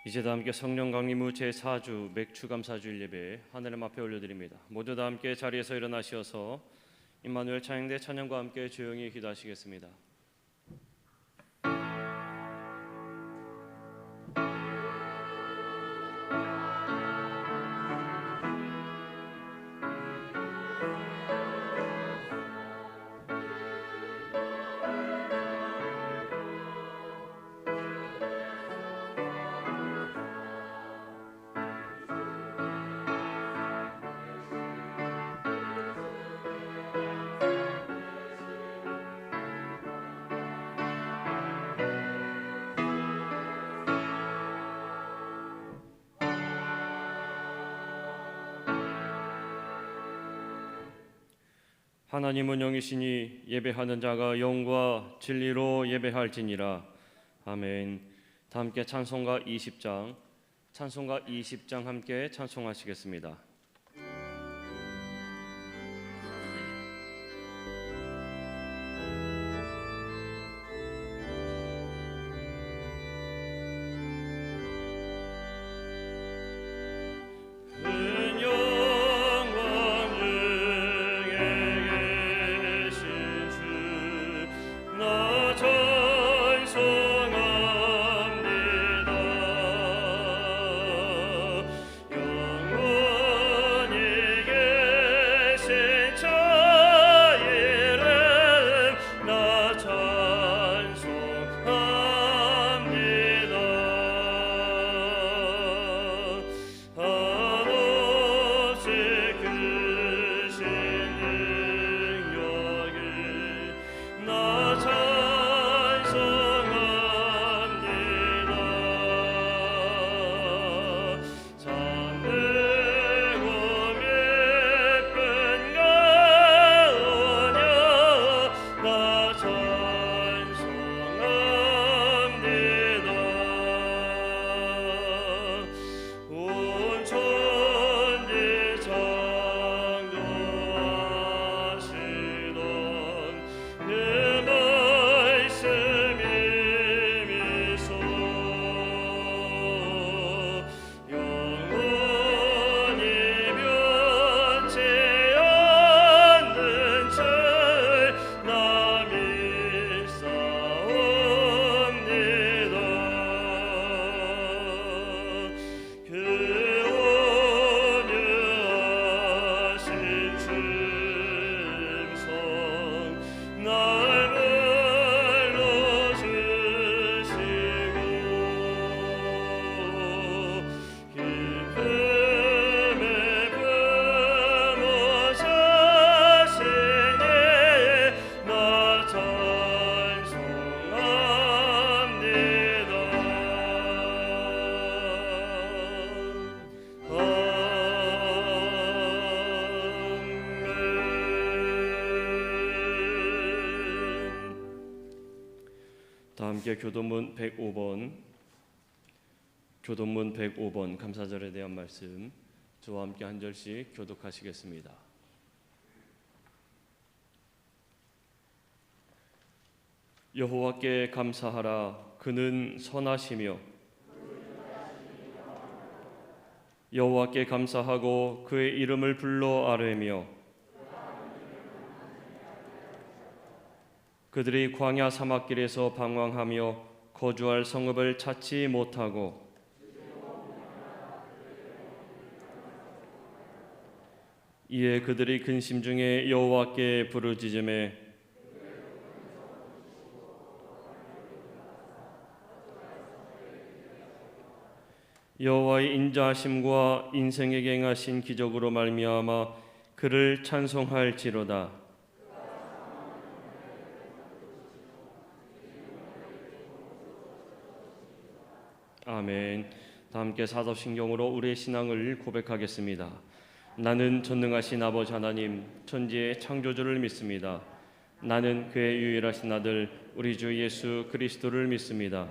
이제 다 함께 성령 강림 후 제4주 맥주 감사주일 예배 하늘님 앞에 올려드립니다. 모두 다 함께 자리에서 일어나셔서 임마누엘 찬양대 찬양과 함께 조용히 기도하시겠습니다. 하나님은 영이시니 예배하는 자가 영과 진리로 예배할지니라. 아멘. 다 함께 찬송가 20장 함께 찬송하시겠습니다. 다 함께 교도문 105번 감사절에 대한 말씀 저와 함께 한 절씩 교독하시겠습니다. 여호와께 감사하라. 그는 선하시며 여호와께 감사하고 그의 이름을 불러 아뢰며 그들이 광야 사막길에서 방황하며 거주할 성읍을 찾지 못하고 이에 그들이 근심 중에 여호와께 부르짖음에 여호와의 인자하심과 인생에게 행하신 기적으로 말미암아 그를 찬송할지로다. 아멘. 다 함께 사도신경으로 우리의 신앙을 고백하겠습니다. 나는 전능하신 아버지 하나님 천지의 창조주를 믿습니다. 나는 그의 유일하신 아들 우리 주 예수 그리스도를 믿습니다.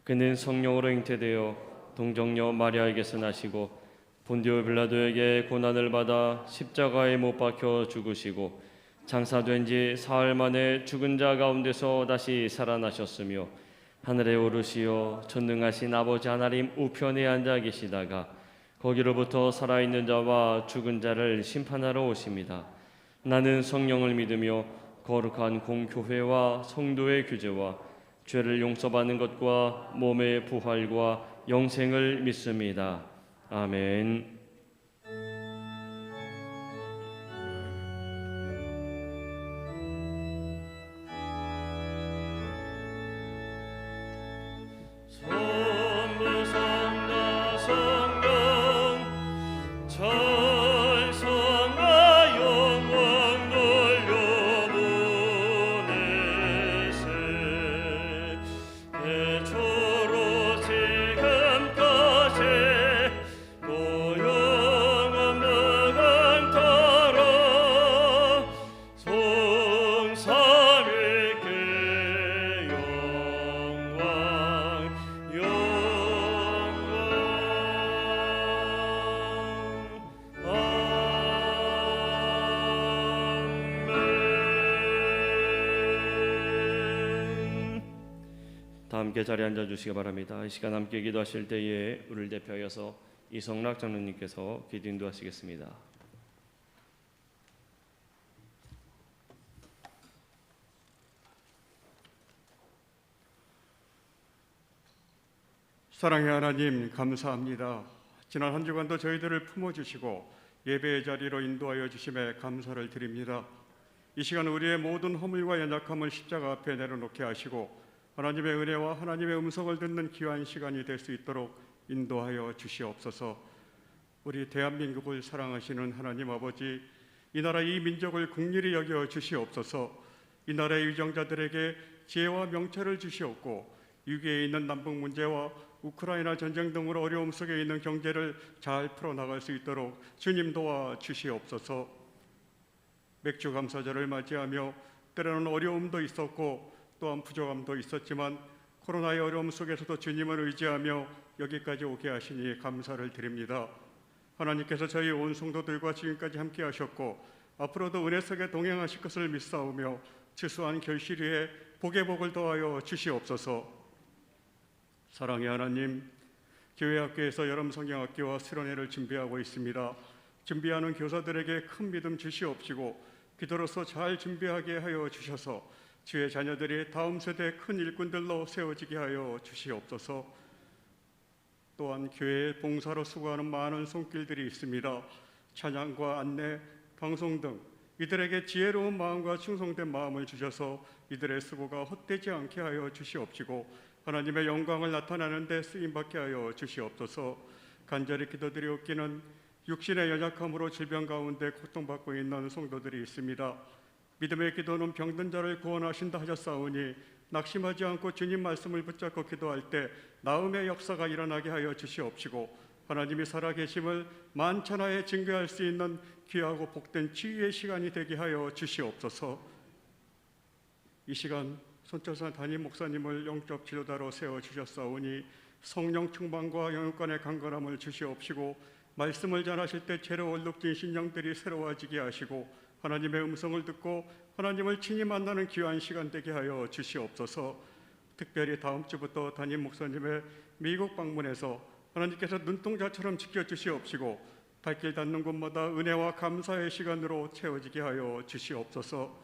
그는 성령으로 잉태되어 동정녀 마리아에게서 나시고 본디오 빌라도에게 고난을 받아 십자가에 못 박혀 죽으시고 장사된 지 사흘 만에 죽은 자 가운데서 다시 살아나셨으며 하늘에 오르시어 전능하신 아버지 하나님 우편에 앉아 계시다가 거기로부터 살아있는 자와 죽은 자를 심판하러 오십니다. 나는 성령을 믿으며 거룩한 공교회와 성도의 규제와 죄를 용서받는 것과 몸의 부활과 영생을 믿습니다. 아멘. 다 함께 자리에 앉아주시기 바랍니다. 이 시간 함께 기도하실 때에 우리를 대표하여서 이성락 장로님께서 기도 인도하시겠습니다. 사랑의 하나님, 감사합니다. 지난 한 주간도 저희들을 품어주시고 예배의 자리로 인도하여 주심에 감사를 드립니다. 이 시간 우리의 모든 허물과 연약함을 십자가 앞에 내려놓게 하시고 하나님의 은혜와 하나님의 음성을 듣는 귀한 시간이 될 수 있도록 인도하여 주시옵소서. 우리 대한민국을 사랑하시는 하나님 아버지, 이 나라 이 민족을 긍휼히 여겨 주시옵소서. 이 나라의 유정자들에게 지혜와 명철을 주시옵고 위기에 있는 남북 문제와 우크라이나 전쟁 등으로 어려움 속에 있는 경제를 잘 풀어나갈 수 있도록 주님 도와 주시옵소서. 맥주 감사절을 맞이하며 때로는 어려움도 있었고 또한 부족함도 있었지만 코로나의 어려움 속에서도 주님을 의지하며 여기까지 오게 하시니 감사를 드립니다. 하나님께서 저희 온 성도들과 지금까지 함께 하셨고 앞으로도 은혜 속에 동행하실 것을 믿사오며 추수한 결실 위에 복의 복을 더하여 주시옵소서. 사랑의 하나님, 교회학교에서 여름 성경학교와 수련회를 준비하고 있습니다. 준비하는 교사들에게 큰 믿음 주시옵시고 기도로서 잘 준비하게 하여 주셔서 주의 자녀들이 다음 세대의 큰 일꾼들로 세워지게 하여 주시옵소서. 또한 교회의 봉사로 수고하는 많은 손길들이 있습니다. 찬양과 안내, 방송 등 이들에게 지혜로운 마음과 충성된 마음을 주셔서 이들의 수고가 헛되지 않게 하여 주시옵시고 하나님의 영광을 나타내는 데 쓰임받게 하여 주시옵소서. 간절히 기도드리옵기는 육신의 연약함으로 질병 가운데 고통받고 있는 성도들이 있습니다. 믿음의 기도는 병든 자를 구원하신다 하셨사오니 낙심하지 않고 주님 말씀을 붙잡고 기도할 때 나음의 역사가 일어나게 하여 주시옵시고 하나님이 살아계심을 만천하에 증거할 수 있는 귀하고 복된 치유의 시간이 되게 하여 주시옵소서. 이 시간 손철선 담임 목사님을 영적 지도자로 세워주셨사오니 성령 충만과 영육간의 강건함을 주시옵시고 말씀을 전하실 때 죄로 얼룩진 심령들이 새로워지게 하시고 하나님의 음성을 듣고 하나님을 친히 만나는 귀한 시간 되게 하여 주시옵소서. 특별히 다음 주부터 담임 목사님의 미국 방문에서 하나님께서 눈동자처럼 지켜주시옵시고 발길 닿는 곳마다 은혜와 감사의 시간으로 채워지게 하여 주시옵소서.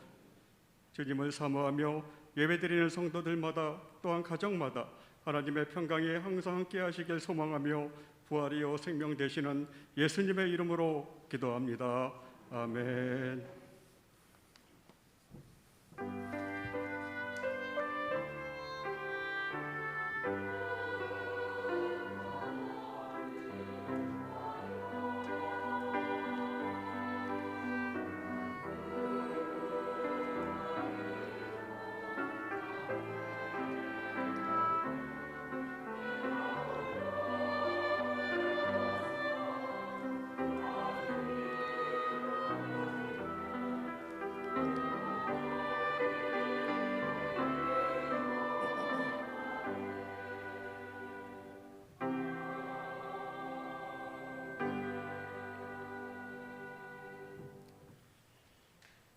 주님을 사모하며 예배드리는 성도들마다 또한 가정마다 하나님의 평강이 항상 함께 하시길 소망하며 부활이요 생명 되시는 예수님의 이름으로 기도합니다. 아멘.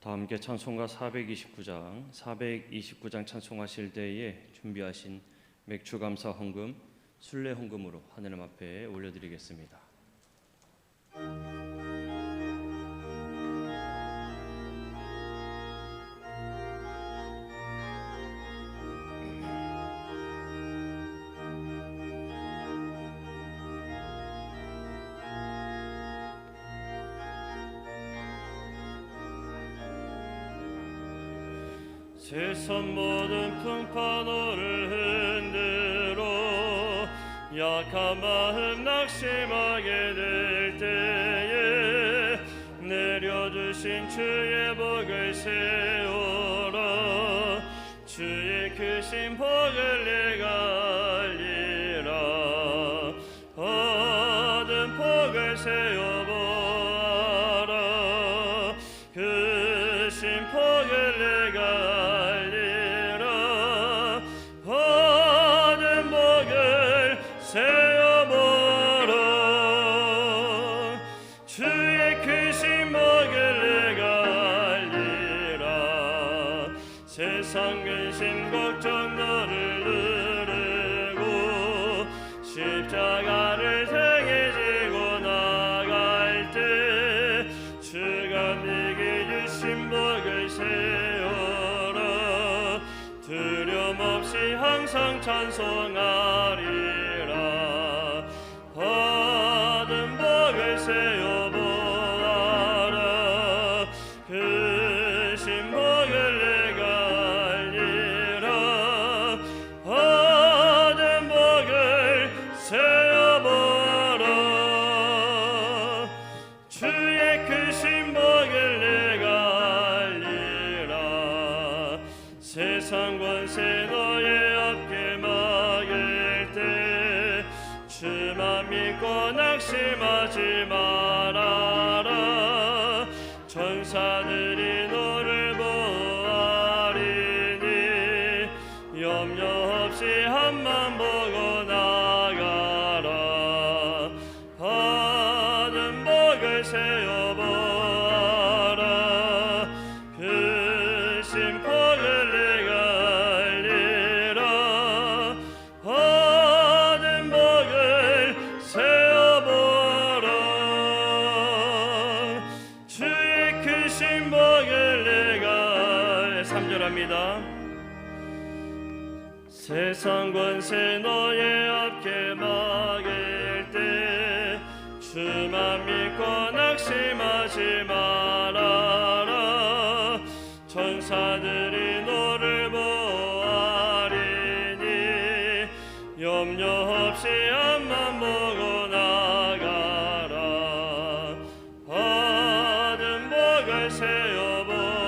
다 함께 찬송가 429장 찬송하실 때에 준비하신 맥주감사 헌금, 순례 헌금으로 하느님 앞에 올려드리겠습니다. 세상 모든 풍파 너를 흔들어 약한 마음 낙심하게 될 때에 내려주신 주의 복을 세워라. 주의 크신 복을 내가 알리라. 얻은 복을 세워보아라. 크신 복을 내가 세어보라. 주의 크신 복을 내가 알리라. 세상 근심 걱정 너를 누르고 십자가를 등에 지고 나갈 때 주가 네게 주신 복을 세어라. 두려움 없이 항상 찬송하리. 얻은 복을 세어보아라. 크신 복을 내가 알리라. 얻은 복을 세어보아라. 주의 크신 복을 내가 알리라. 세상 권세 너의 앞에 막일 때 주만 믿고 낙심하지 말아라. 천사들이 너를 보아리니 염려 없이 앞만 보고 나가라. 받은 복을 세어보아라. 크신 복을 내가 알리라. 얻은 복을 세어보라. 주의 크신 복을 내가 3절합니다. 세상 권세 너의 앞에 막일 때 주만 믿고 낙심하지 말아라. 천사들이 너를 보아리니 염려 없이 앞만 보고 나가라. 받은 복을 세어보아라.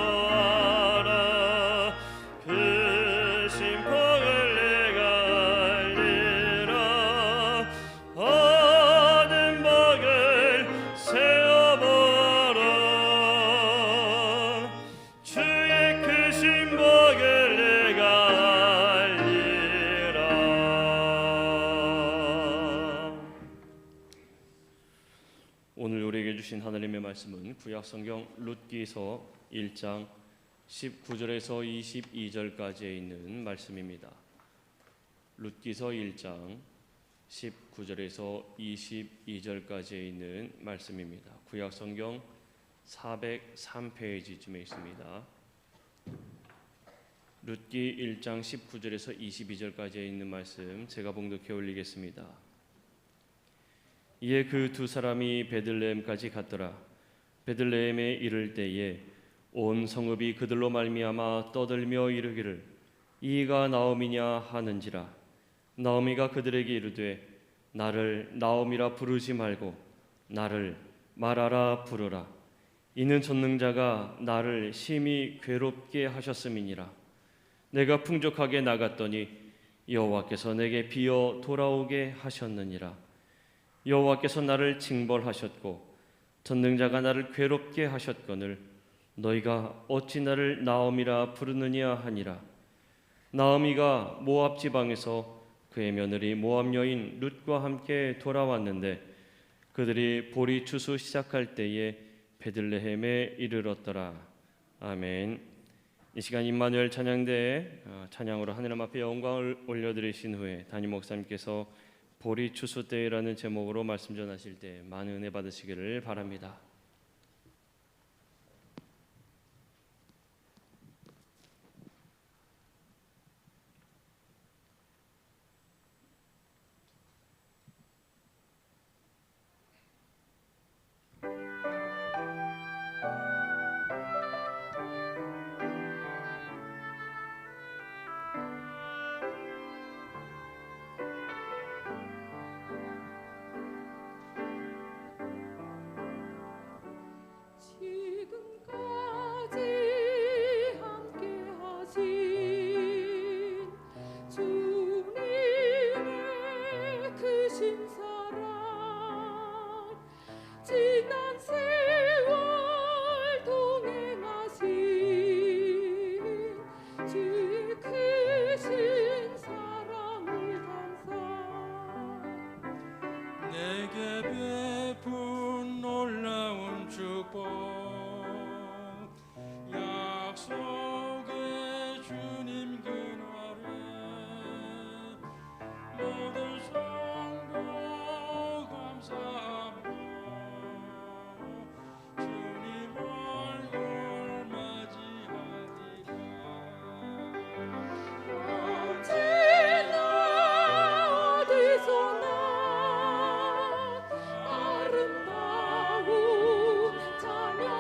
크신 복을 내가 알리라. 얻은 복을 세어보아라. 주의 크신 복을 내가 알리라. 오늘 우리에게 주신 하나님의 말씀은 구약성경 룻기서 1장 19절에서 22절까지에 있는 말씀입니다. 룻기서 1장 19절에서 22절까지에 있는 말씀입니다. 구약성경 403페이지쯤에 있습니다. 룻기 1장 19절에서 22절까지에 있는 말씀 제가 봉독해 올리겠습니다. 이에 그 두 사람이 베들레헴까지 갔더라. 베들레헴에 이를 때에 온 성읍이 그들로 말미암아 떠들며 이르기를 이가 나옴이냐 하는지라. 나오미가 그들에게 이르되 나를 나옴이라 부르지 말고 나를 마라라 부르라. 이는 전능자가 나를 심히 괴롭게 하셨음이니라. 내가 풍족하게 나갔더니 여호와께서 내게 비어 돌아오게 하셨느니라. 여호와께서 나를 징벌하셨고 전능자가 나를 괴롭게 하셨거늘 너희가 어찌 나를 나옴이라 부르느냐 하니라. 나오미가 모압 지방에서 그의 며느리 모압 여인 룻과 함께 돌아왔는데 그들이 보리 추수 시작할 때에 베들레헴에 이르렀더라. 아멘. 이 시간 임마누엘 찬양대에 찬양으로 하느님 앞에 영광을 올려드리신 후에 담임 목사님께서 보리 추수 때라는 제목으로 말씀 전하실 때 많은 은혜 받으시기를 바랍니다. 찬양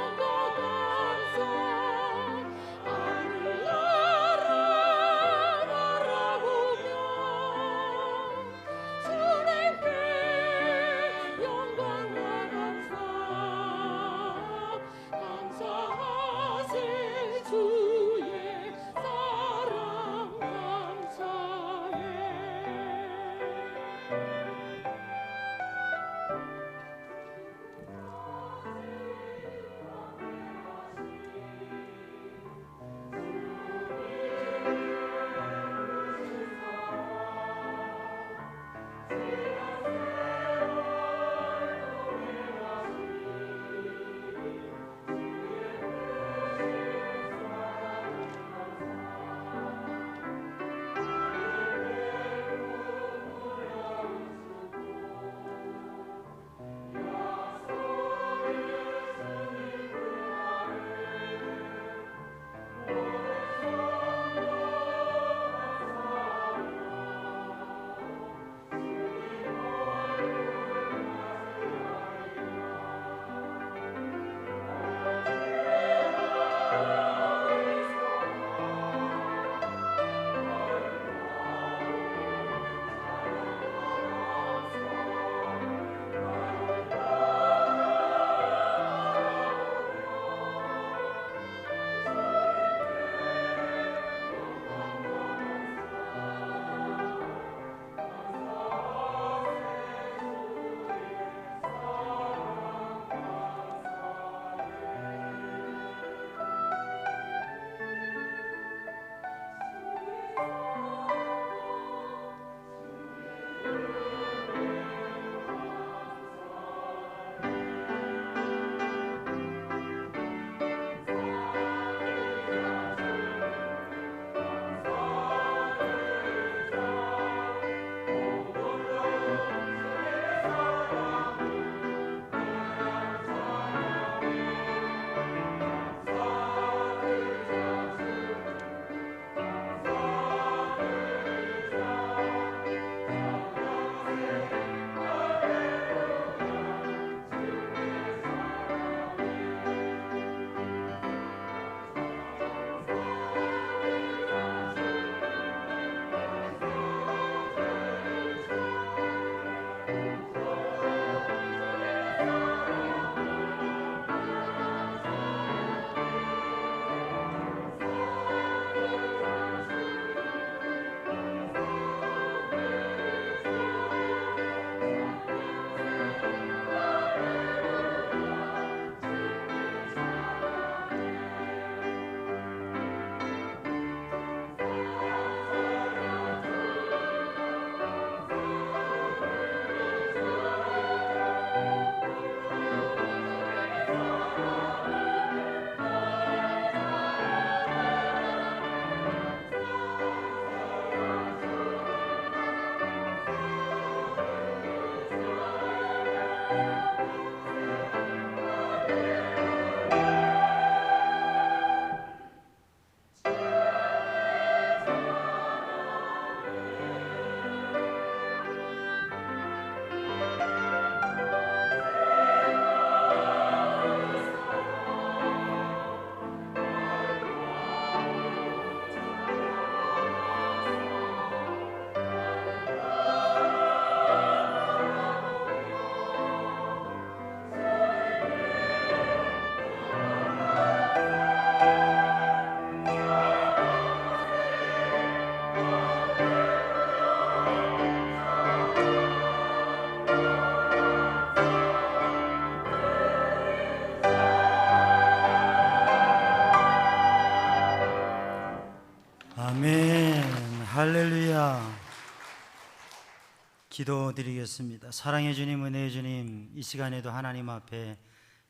기도드리겠습니다. 사랑의 주님, 은혜의 주님, 이 시간에도 하나님 앞에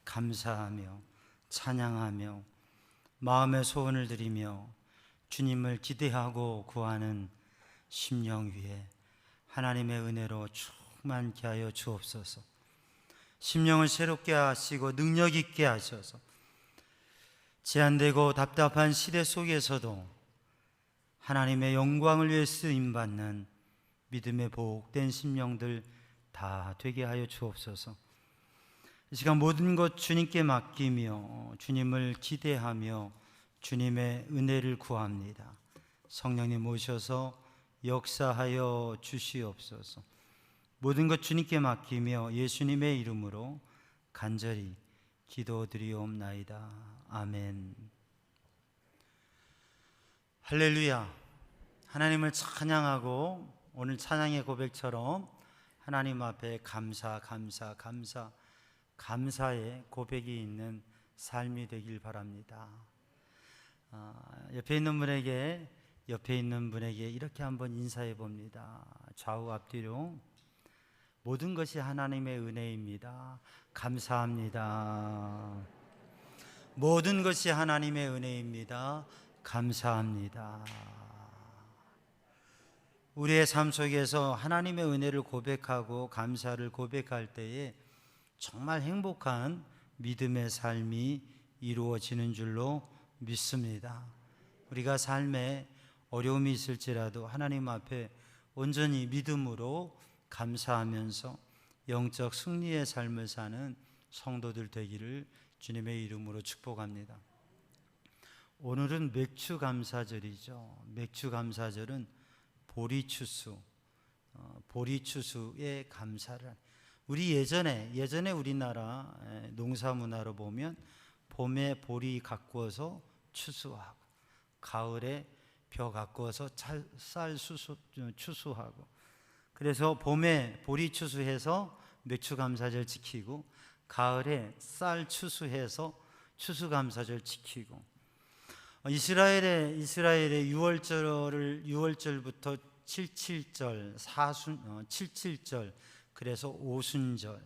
감사하며 찬양하며 마음의 소원을 드리며 주님을 기대하고 구하는 심령 위에 하나님의 은혜로 충만케 하여 주옵소서. 심령을 새롭게 하시고 능력 있게 하셔서 제한되고 답답한 시대 속에서도 하나님의 영광을 위해 쓰임받는 믿음의 복된 심령들 다 되게 하여 주옵소서. 이 시간 모든 것 주님께 맡기며 주님을 기대하며 주님의 은혜를 구합니다. 성령님 오셔서 역사하여 주시옵소서. 모든 것 주님께 맡기며 예수님의 이름으로 간절히 기도드리옵나이다. 아멘. 할렐루야. 하나님을 찬양하고 오늘 찬양의 고백처럼 하나님 앞에 감사의 고백이 있는 삶이 되길 바랍니다. 옆에 있는 분에게 이렇게 한번 인사해 봅니다. 좌우 앞뒤로. 모든 것이 하나님의 은혜입니다. 감사합니다. 모든 것이 하나님의 은혜입니다. 감사합니다. 우리의 삶 속에서 하나님의 은혜를 고백하고 감사를 고백할 때에 정말 행복한 믿음의 삶이 이루어지는 줄로 믿습니다. 우리가 삶에 어려움이 있을지라도 하나님 앞에 온전히 믿음으로 감사하면서 영적 승리의 삶을 사는 성도들 되기를 주님의 이름으로 축복합니다. 오늘은 맥주 감사절이죠. 맥주 감사절은 보리추수의 감사를. 우리 예전에 우리나라 농사 문화로 보면 봄에 보리 가꾸어서 추수하고 가을에 벼 가꾸어서 쌀 추수하고, 그래서 봄에 보리 추수해서 맥주 감사절 지키고 가을에 쌀 추수해서 추수감사절 지키고, 이스라엘의 6월절부터 77절, 그래서 오순절.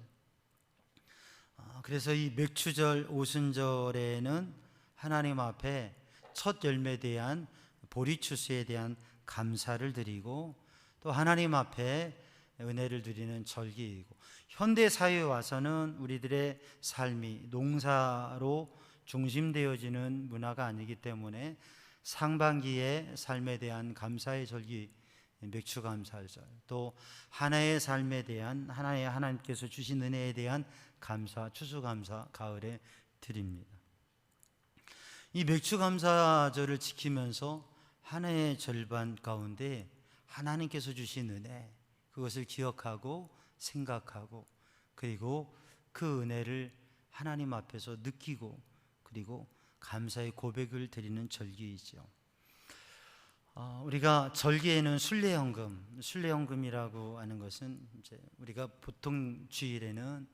그래서 이 맥추절 오순절에는 하나님 앞에 첫 열매에 대한 보리추수에 대한 감사를 드리고 또 하나님 앞에 은혜를 드리는 절기이고, 현대 사회에 와서는 우리들의 삶이 농사로 중심되어지는 문화가 아니기 때문에 상반기의 삶에 대한 감사의 절기 맥추감사절, 또 하나의 삶에 대한 하나님께서 주신 은혜에 대한 감사 추수감사 가을에 드립니다. 이 맥추감사절을 지키면서 하나의 절반 가운데 하나님께서 주신 은혜, 그것을 기억하고 생각하고 그리고 그 은혜를 하나님 앞에서 느끼고 그리고 감사의 고백을 드리는 절기이죠. 우리가 절기에는 순례헌금이라고 하는 것은 이제 우리가 보통 주일에는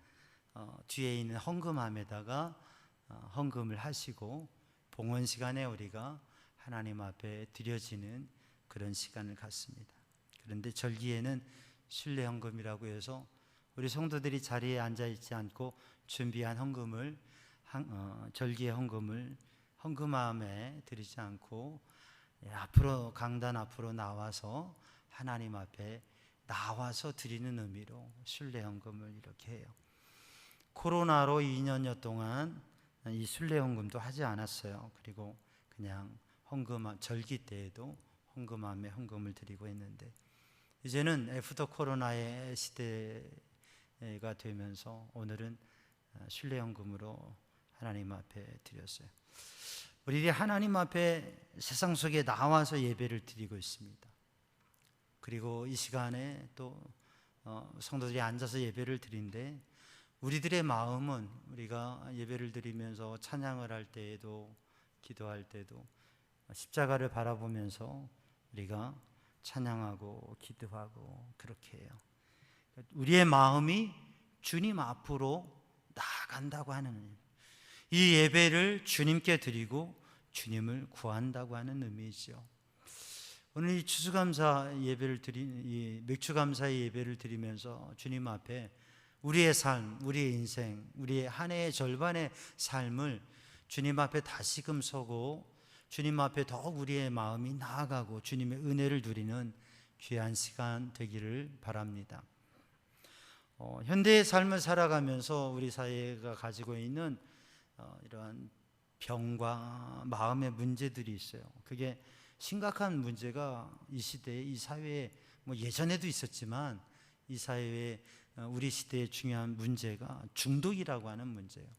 뒤에 있는 헌금함에다가 헌금을 하시고 봉헌 시간에 우리가 하나님 앞에 드려지는 그런 시간을 갖습니다. 그런데 절기에는 순례헌금이라고 해서 우리 성도들이 자리에 앉아 있지 않고 준비한 헌금을 절기의 헌금을 헌금함에 드리지 않고 앞으로 강단 앞으로 나와서 하나님 앞에 나와서 드리는 의미로 순례헌금을 이렇게 해요. 코로나로 2년여 동안 이 순례헌금도 하지 않았어요. 그리고 그냥 헌금 절기 때에도 헌금함에 헌금을 드리고 있는데, 이제는 애프터 코로나의 시대가 되면서 오늘은 순례헌금으로 하나님 앞에 드렸어요. 우리들이 하나님 앞에 세상 속에 나와서 예배를 드리고 있습니다. 그리고 이 시간에 또 성도들이 앉아서 예배를 드린데, 우리들의 마음은 우리가 예배를 드리면서 찬양을 할 때에도 기도할 때도 십자가를 바라보면서 우리가 찬양하고 기도하고 그렇게 해요. 우리의 마음이 주님 앞으로 나아간다고 하는, 이 예배를 주님께 드리고 주님을 구한다고 하는 의미이죠. 오늘 이 추수감사 예배를 이 맥주감사의 예배를 드리면서 주님 앞에 우리의 삶, 우리의 인생, 우리의 한 해의 절반의 삶을 주님 앞에 다시금 서고 주님 앞에 더욱 우리의 마음이 나아가고 주님의 은혜를 누리는 귀한 시간 되기를 바랍니다. 현대의 삶을 살아가면서 우리 사회가 가지고 있는 이러한 병과 마음의 문제들이 있어요. 그게 심각한 문제가 이 시대에, 이 사회에 예전에도 있었지만 이 사회에 우리 시대의 중요한 문제가 중독이라고 하는 문제예요.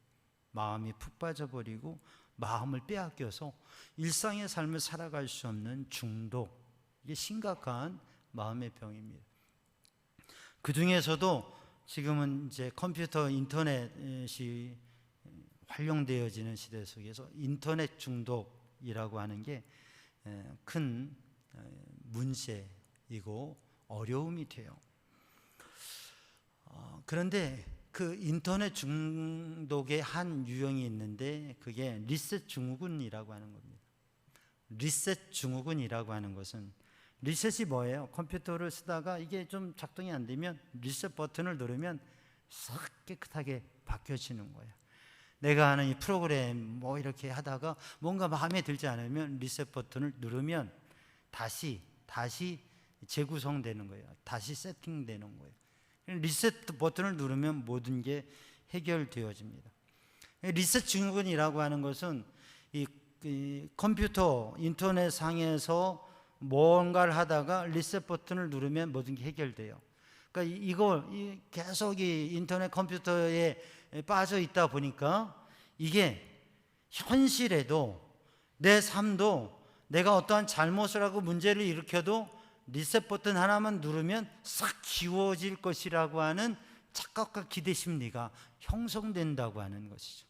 마음이 푹 빠져버리고 마음을 빼앗겨서 일상의 삶을 살아갈 수 없는 중독, 이게 심각한 마음의 병입니다. 그 중에서도 지금은 이제 컴퓨터, 인터넷이 활용되어지는 시대 속에서 인터넷 중독이라고 하는 게 큰 문제이고 어려움이 돼요. 그런데 그 인터넷 중독의 한 유형이 있는데 그게 리셋 증후군이라고 하는 겁니다. 리셋 증후군이라고 하는 것은, 리셋이 뭐예요? 컴퓨터를 쓰다가 이게 좀 작동이 안 되면 리셋 버튼을 누르면 싹 깨끗하게 바뀌어지는 거예요. 내가 하는 이 프로그램 이렇게 하다가 뭔가 마음에 들지 않으면 리셋 버튼을 누르면 다시 재구성되는 거예요. 다시 세팅되는 거예요. 리셋 버튼을 누르면 모든 게 해결되어집니다. 리셋 증후군이라고 하는 것은 이 컴퓨터, 인터넷 상에서 뭔가를 하다가 리셋 버튼을 누르면 모든 게 해결돼요. 그러니까 이걸 계속 이 인터넷 컴퓨터에 빠져 있다 보니까 이게 현실에도 내 삶도 내가 어떠한 잘못을 하고 문제를 일으켜도 리셋 버튼 하나만 누르면 싹 지워질 것이라고 하는 착각과 기대 심리가 형성된다고 하는 것이죠.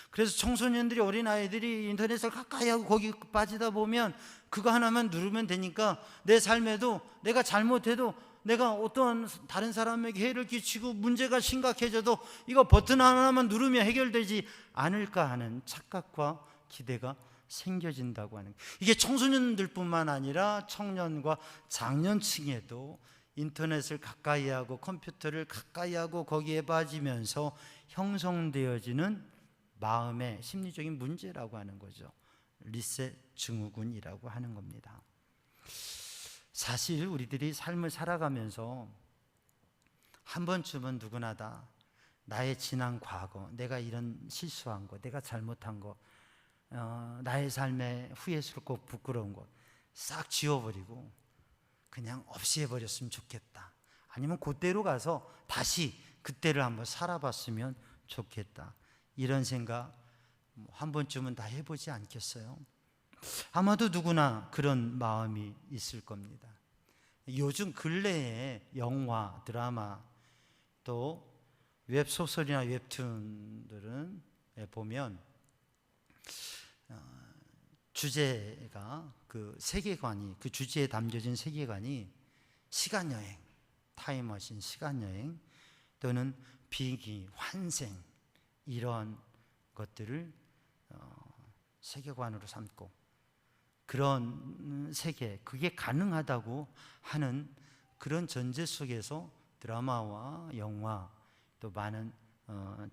그래서 청소년들이, 어린아이들이 인터넷을 가까이 하고 거기 빠지다 보면 그거 하나만 누르면 되니까 내 삶에도 내가 잘못해도, 내가 어떤 다른 사람에게 해를 끼치고 문제가 심각해져도 이거 버튼 하나만 누르면 해결되지 않을까 하는 착각과 기대가 생겨진다고 하는 거예요. 이게 청소년들뿐만 아니라 청년과 장년층에도 인터넷을 가까이 하고 컴퓨터를 가까이 하고 거기에 빠지면서 형성되어지는 마음의 심리적인 문제라고 하는 거죠. 리셋 증후군이라고 하는 겁니다. 사실 우리들이 삶을 살아가면서 한 번쯤은 누구나 다 나의 지난 과거, 내가 이런 실수한 거, 내가 잘못한 거, 나의 삶에 후회스럽고 부끄러운 것 싹 지워버리고 그냥 없이 해버렸으면 좋겠다. 아니면 그때로 가서 다시 그때를 한번 살아봤으면 좋겠다. 이런 생각 한 번쯤은 다 해보지 않겠어요? 아마도 누구나 그런 마음이 있을 겁니다. 요즘 근래에 영화, 드라마, 또 웹소설이나 웹툰들은 보면 주제가, 그 세계관이, 그 주제에 담겨진 세계관이 시간여행, 타임머신, 시간여행 또는 비기, 환생, 이런 것들을 세계관으로 삼고 그런 세계, 그게 가능하다고 하는 그런 전제 속에서 드라마와 영화, 또 많은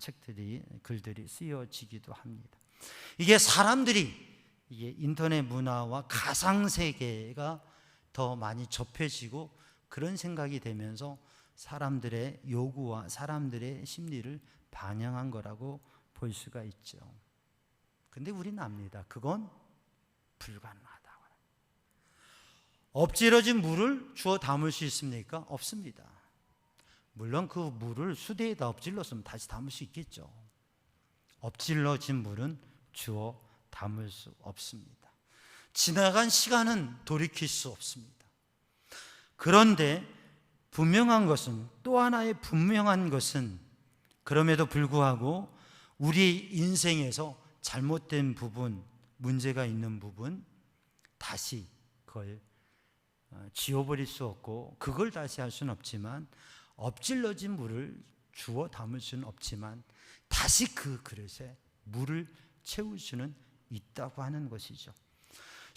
책들이, 글들이 쓰여지기도 합니다. 이게 사람들이 이게 인터넷 문화와 가상세계가 더 많이 접해지고 그런 생각이 되면서 사람들의 요구와 사람들의 심리를 반영한 거라고 볼 수가 있죠. 근데 우리는 압니다. 그건 불가능하다고. 엎질러진 물을 주워 담을 수 있습니까? 없습니다. 물론 그 물을 수대에다 엎질렀으면 다시 담을 수 있겠죠. 엎질러진 물은 주워 담을 수 없습니다. 지나간 시간은 돌이킬 수 없습니다. 그런데 분명한 것은, 또 하나의 분명한 것은, 그럼에도 불구하고 우리 인생에서 잘못된 부분, 문제가 있는 부분 다시 그걸 지워버릴 수 없고 그걸 다시 할 수는 없지만, 엎질러진 물을 주워 담을 수는 없지만 다시 그 그릇에 물을 채울 수는 있다고 하는 것이죠.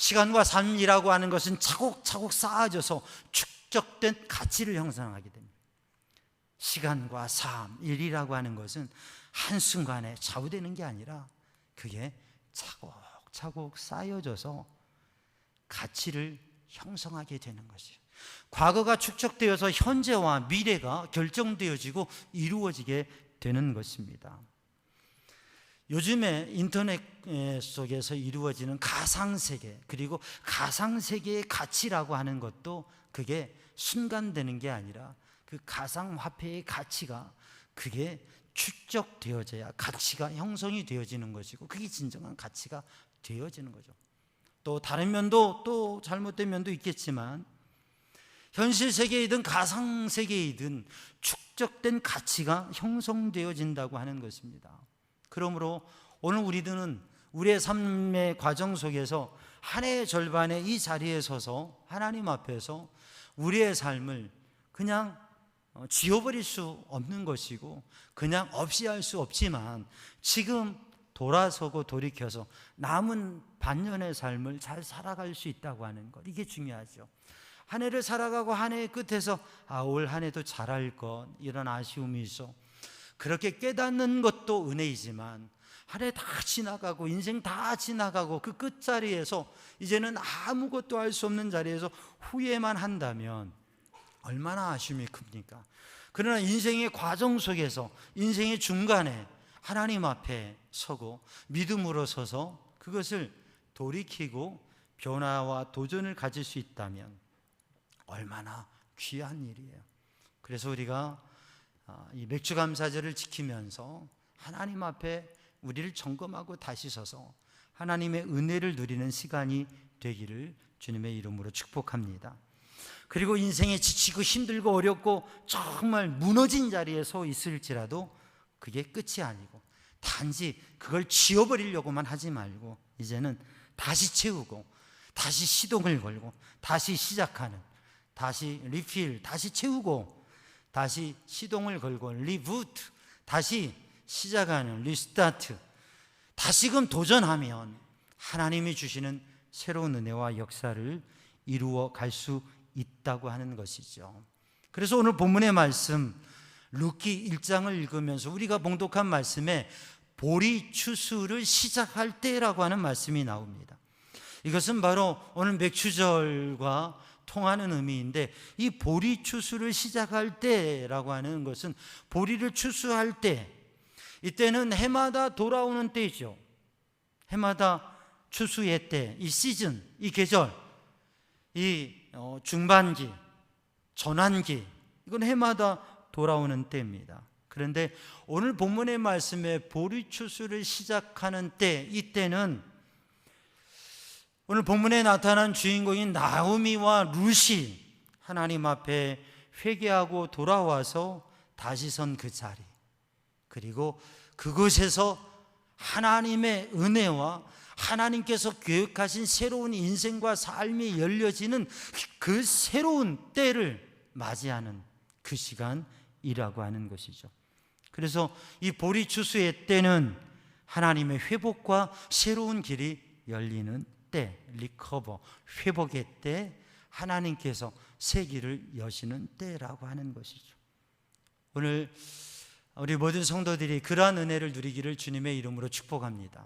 시간과 삶이라고 하는 것은 차곡차곡 쌓아져서 축적된 가치를 형성하게 됩니다. 시간과 삶, 일이라고 하는 것은 한순간에 좌우되는 게 아니라 그게 차곡차곡 쌓여져서 가치를 형성하게 되는 것이에요. 과거가 축적되어서 현재와 미래가 결정되어지고 이루어지게 되는 것입니다. 요즘에 인터넷 속에서 이루어지는 가상세계, 그리고 가상세계의 가치라고 하는 것도 그게 순간되는 게 아니라 그 가상화폐의 가치가 그게 축적되어져야 가치가 형성이 되어지는 것이고, 그게 진정한 가치가 되어지는 거죠. 또 다른 면도, 또 잘못된 면도 있겠지만, 현실 세계이든 가상 세계이든 축적된 가치가 형성되어진다고 하는 것입니다. 그러므로 오늘 우리들은 우리의 삶의 과정 속에서 한 해의 절반에 이 자리에 서서 하나님 앞에서 우리의 삶을 그냥 지워버릴 수 없는 것이고, 그냥 없이 할 수 없지만 지금 돌아서고 돌이켜서 남은 반년의 삶을 잘 살아갈 수 있다고 하는 것, 이게 중요하죠. 한 해를 살아가고 한 해의 끝에서 올 한 해도 잘할 것, 이런 아쉬움이 있어. 그렇게 깨닫는 것도 은혜이지만 한 해 다 지나가고 인생 다 지나가고 그 끝자리에서 이제는 아무것도 할 수 없는 자리에서 후회만 한다면 얼마나 아쉬움이 큽니까? 그러나 인생의 과정 속에서 인생의 중간에 하나님 앞에 서고 믿음으로 서서 그것을 돌이키고 변화와 도전을 가질 수 있다면 얼마나 귀한 일이에요. 그래서 우리가 이 맥주감사절을 지키면서 하나님 앞에 우리를 점검하고 다시 서서 하나님의 은혜를 누리는 시간이 되기를 주님의 이름으로 축복합니다. 그리고 인생에 지치고 힘들고 어렵고 정말 무너진 자리에 서 있을지라도 그게 끝이 아니고, 단지 그걸 지워버리려고만 하지 말고 이제는 다시 채우고 다시 시동을 걸고 다시 시작하는, 다시 리필, 다시 채우고 다시 시동을 걸고 리부트, 다시 시작하는 리스타트, 다시금 도전하면 하나님이 주시는 새로운 은혜와 역사를 이루어 갈 수 있다고 하는 것이죠. 그래서 오늘 본문의 말씀 룻기 1장을 읽으면서 우리가 봉독한 말씀에 보리 추수를 시작할 때라고 하는 말씀이 나옵니다. 이것은 바로 오늘 맥추절과 통하는 의미인데, 이 보리 추수를 시작할 때라고 하는 것은 보리를 추수할 때, 이때는 해마다 돌아오는 때이죠. 해마다 추수의 때, 이 시즌, 이 계절, 이 중반기, 전환기, 이건 해마다 돌아오는 때입니다. 그런데 오늘 본문의 말씀에 보리 추수를 시작하는 때, 이때는 오늘 본문에 나타난 주인공인 나오미와 룻이 하나님 앞에 회개하고 돌아와서 다시 선 그 자리, 그리고 그곳에서 하나님의 은혜와 하나님께서 계획하신 새로운 인생과 삶이 열려지는 그 새로운 때를 맞이하는 그 시간이라고 하는 것이죠. 그래서 이 보리 추수의 때는 하나님의 회복과 새로운 길이 열리는 때, 리커버, 회복의 때, 하나님께서 새 길을 여시는 때라고 하는 것이죠. 오늘 우리 모든 성도들이 그러한 은혜를 누리기를 주님의 이름으로 축복합니다.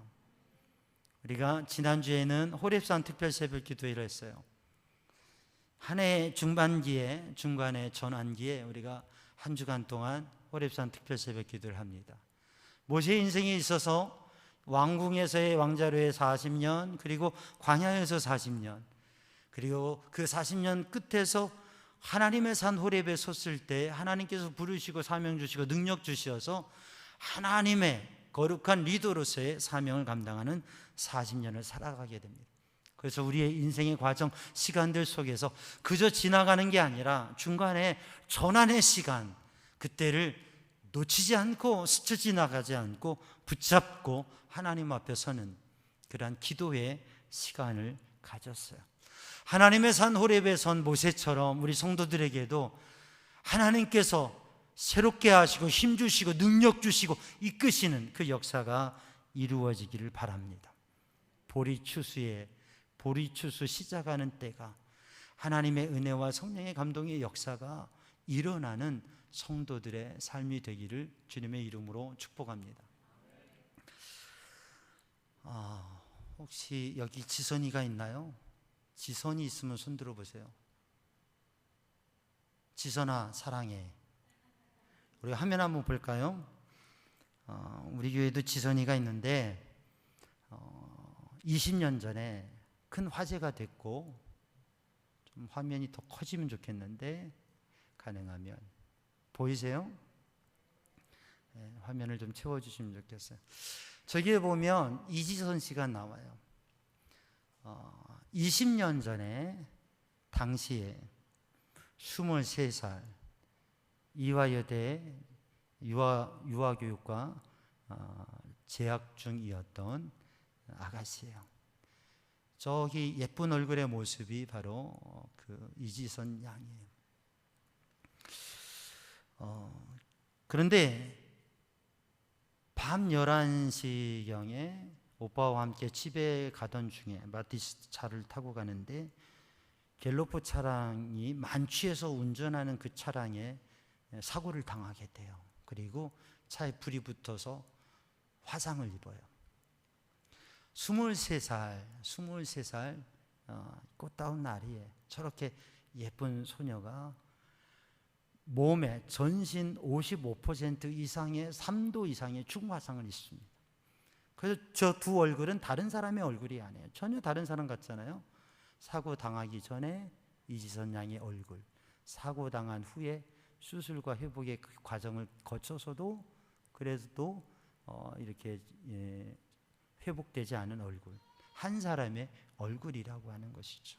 우리가 지난주에는 호렙산 특별 새벽 기도회를 했어요. 한 해 중반기에, 중간에 전환기에 우리가 한 주간 동안 호렙산 특별 새벽 기도를 합니다. 모세의 인생에 있어서 왕궁에서의 왕자로의 40년, 그리고 광야에서 40년, 그리고 그 40년 끝에서 하나님의 산 호렙에 섰을 때 하나님께서 부르시고 사명 주시고 능력 주셔서 하나님의 거룩한 리더로서의 사명을 감당하는 40년을 살아가게 됩니다. 그래서 우리의 인생의 과정, 시간들 속에서 그저 지나가는 게 아니라 중간에 전환의 시간, 그때를 놓치지 않고 스쳐 지나가지 않고 붙잡고 하나님 앞에 서는 그러한 기도의 시간을 가졌어요. 하나님의 산 호렙에 선 모세처럼 우리 성도들에게도 하나님께서 새롭게 하시고 힘 주시고 능력 주시고 이끄시는 그 역사가 이루어지기를 바랍니다. 보리 추수의 보리추수 시작하는 때가 하나님의 은혜와 성령의 감동의 역사가 일어나는 성도들의 삶이 되기를 주님의 이름으로 축복합니다. 혹시 여기 지선이가 있나요? 지선이 있으면 손 들어보세요. 지선아 사랑해. 우리 화면 한번 볼까요? 우리 교회도 지선이가 있는데 20년 전에 큰 화제가 됐고, 좀 화면이 더 커지면 좋겠는데 가능하면 보이세요? 네, 화면을 좀 채워주시면 좋겠어요. 저기에 보면 이지선 씨가 나와요. 20년 전에 당시에 23살 이화여대 유아교육과 재학 중이었던 아가씨예요. 저기 예쁜 얼굴의 모습이 바로 그 이지선 양이에요. 그런데 밤 11시경에 오빠와 함께 집에 가던 중에 마티스 차를 타고 가는데 갤로프 차량이 만취해서 운전하는 그 차량에 사고를 당하게 돼요. 그리고 차에 불이 붙어서 화상을 입어요. 23살 꽃다운 나이에 저렇게 예쁜 소녀가 몸에 전신 55% 이상의 3도 이상의 중화상을 입습니다. 그래서 저 두 얼굴은 다른 사람의 얼굴이 아니에요. 전혀 다른 사람 같잖아요. 사고 당하기 전에 이지선 양의 얼굴, 사고 당한 후에 수술과 회복의 그 과정을 거쳐서도 그래도 이렇게 회복되지 않은 얼굴, 한 사람의 얼굴이라고 하는 것이죠.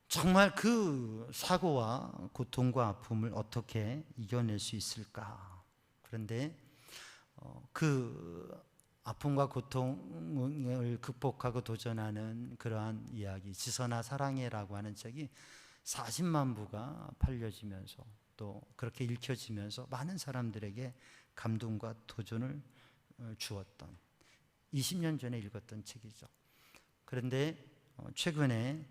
정말 그 사고와 고통과 아픔을 어떻게 이겨낼 수 있을까? 그런데 그 아픔과 고통을 극복하고 도전하는 그러한 이야기, 지선아 사랑해라고 하는 책이 40만 부가 팔려지면서 또 그렇게 읽혀지면서 많은 사람들에게 감동과 도전을 주었던 20년 전에 읽었던 책이죠. 그런데 최근에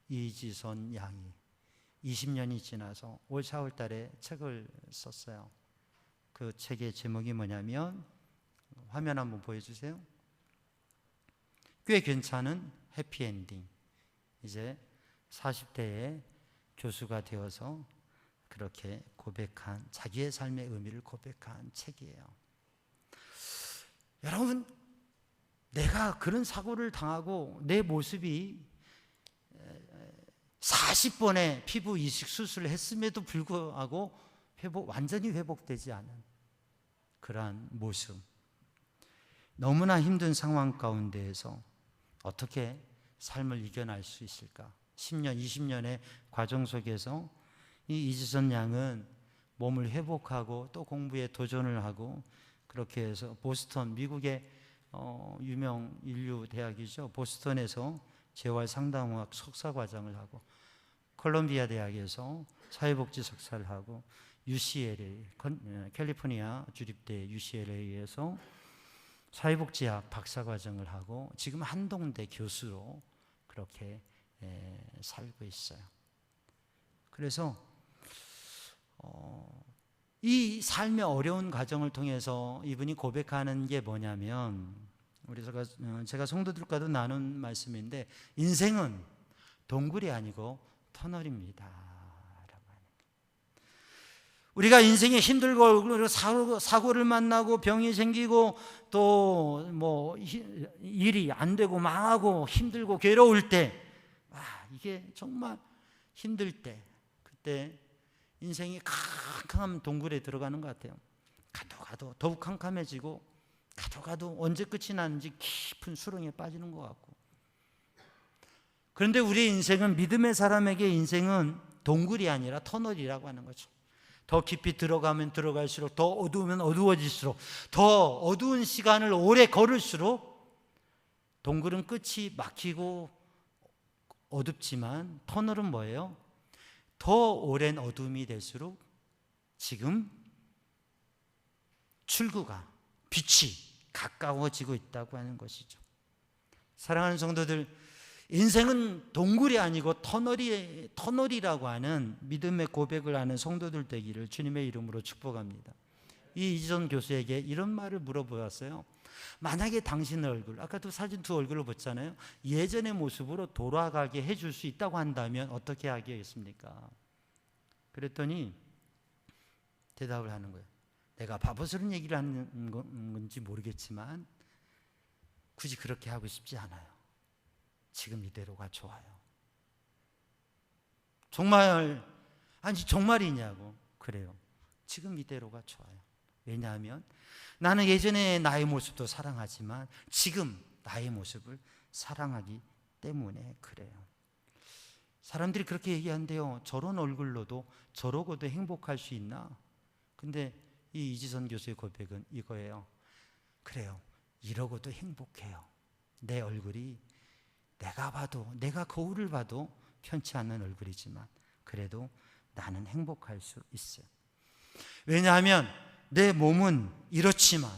이지선 양이 20년이 지나서 올 4월 달에 책을 썼어요. 그 책의 제목이 뭐냐면, 화면 한번 보여주세요. 꽤 괜찮은 해피엔딩. 이제 40대에 교수가 되어서 그렇게 고백한, 자기의 삶의 의미를 고백한 책이에요. 여러분, 내가 그런 사고를 당하고 내 모습이 40번의 피부 이식 수술을 했음에도 불구하고 완전히 회복되지 않은 그러한 모습, 너무나 힘든 상황 가운데에서 어떻게 삶을 이겨낼 수 있을까? 10년, 20년의 과정 속에서 이 이지선 양은 몸을 회복하고 또 공부에 도전을 하고, 그렇게 해서 보스턴, 미국의 유명 인류 대학이죠. 보스턴에서 재활 상담학 석사 과정을 하고, 콜롬비아 대학에서 사회복지 석사를 하고, UCLA, 캘리포니아 주립대 UCLA에서 사회복지학 박사 과정을 하고, 지금 한동대 교수로 그렇게 살고 있어요. 그래서 이 삶의 어려운 과정을 통해서 이분이 고백하는 게 뭐냐면, 제가 성도들과도 나눈 말씀인데, 인생은 동굴이 아니고 터널입니다. 우리가 인생이 힘들고 사고를 만나고 병이 생기고 또 뭐 일이 안 되고 망하고 힘들고 괴로울 때, 이게 정말 힘들 때, 그때 인생이 캄캄한 동굴에 들어가는 것 같아요. 가도 더욱 캄캄해지고, 가도 언제 끝이 나는지 깊은 수렁에 빠지는 것 같고. 그런데 우리의 인생은, 믿음의 사람에게 인생은 동굴이 아니라 터널이라고 하는 거죠. 더 깊이 들어가면 들어갈수록, 더 어두우면 어두워질수록, 더 어두운 시간을 오래 걸을수록 동굴은 끝이 막히고 어둡지만, 터널은 뭐예요? 더 오랜 어둠이 될수록 지금 출구가, 빛이 가까워지고 있다고 하는 것이죠. 사랑하는 성도들, 인생은 동굴이 아니고 터널이라고 하는 믿음의 고백을 하는 성도들 되기를 주님의 이름으로 축복합니다. 이 이지선 교수에게 이런 말을 물어보았어요. 만약에 당신 얼굴, 아까도 사진 두 얼굴을 봤잖아요. 예전의 모습으로 돌아가게 해줄 수 있다고 한다면 어떻게 하겠습니까? 그랬더니 대답을 하는 거예요. 내가 바보스러운 얘기를 하는 건지 모르겠지만 굳이 그렇게 하고 싶지 않아요. 지금 이대로가 좋아요. 정말이냐고. 그래요. 지금 이대로가 좋아요. 왜냐하면 나는 예전에 나의 모습도 사랑하지만 지금 나의 모습을 사랑하기 때문에 그래요. 사람들이 그렇게 얘기한대요. 저런 얼굴로도 저러고도 행복할 수 있나? 근데 이 이지선 교수의 고백은 이거예요. 그래요. 이러고도 행복해요. 내 얼굴이 내가 봐도, 내가 거울을 봐도 편치 않는 얼굴이지만 그래도 나는 행복할 수 있어요. 왜냐하면 내 몸은 이렇지만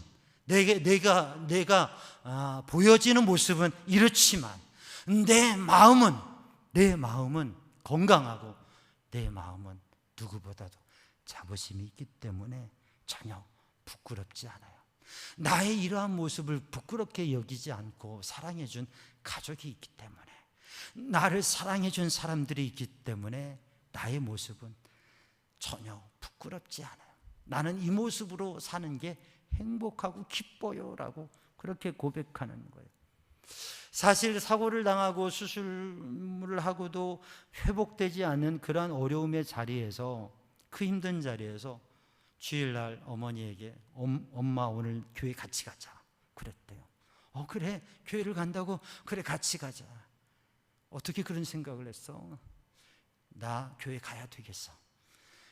내가 보여지는 모습은 이렇지만 내 마음은 건강하고 내 마음은 누구보다도 자부심이 있기 때문에 전혀 부끄럽지 않아요. 나의 이러한 모습을 부끄럽게 여기지 않고 사랑해준 가족이 있기 때문에, 나를 사랑해준 사람들이 있기 때문에 나의 모습은 전혀 부끄럽지 않아요. 나는 이 모습으로 사는 게 행복하고 기뻐요 라고 그렇게 고백하는 거예요. 사실 사고를 당하고 수술을 하고도 회복되지 않는 그러한 어려움의 자리에서, 그 힘든 자리에서 주일날 어머니에게 엄마 오늘 교회 같이 가자 그랬대요. 그래, 교회를 간다고? 그래, 같이 가자. 어떻게 그런 생각을 했어? 나 교회 가야 되겠어.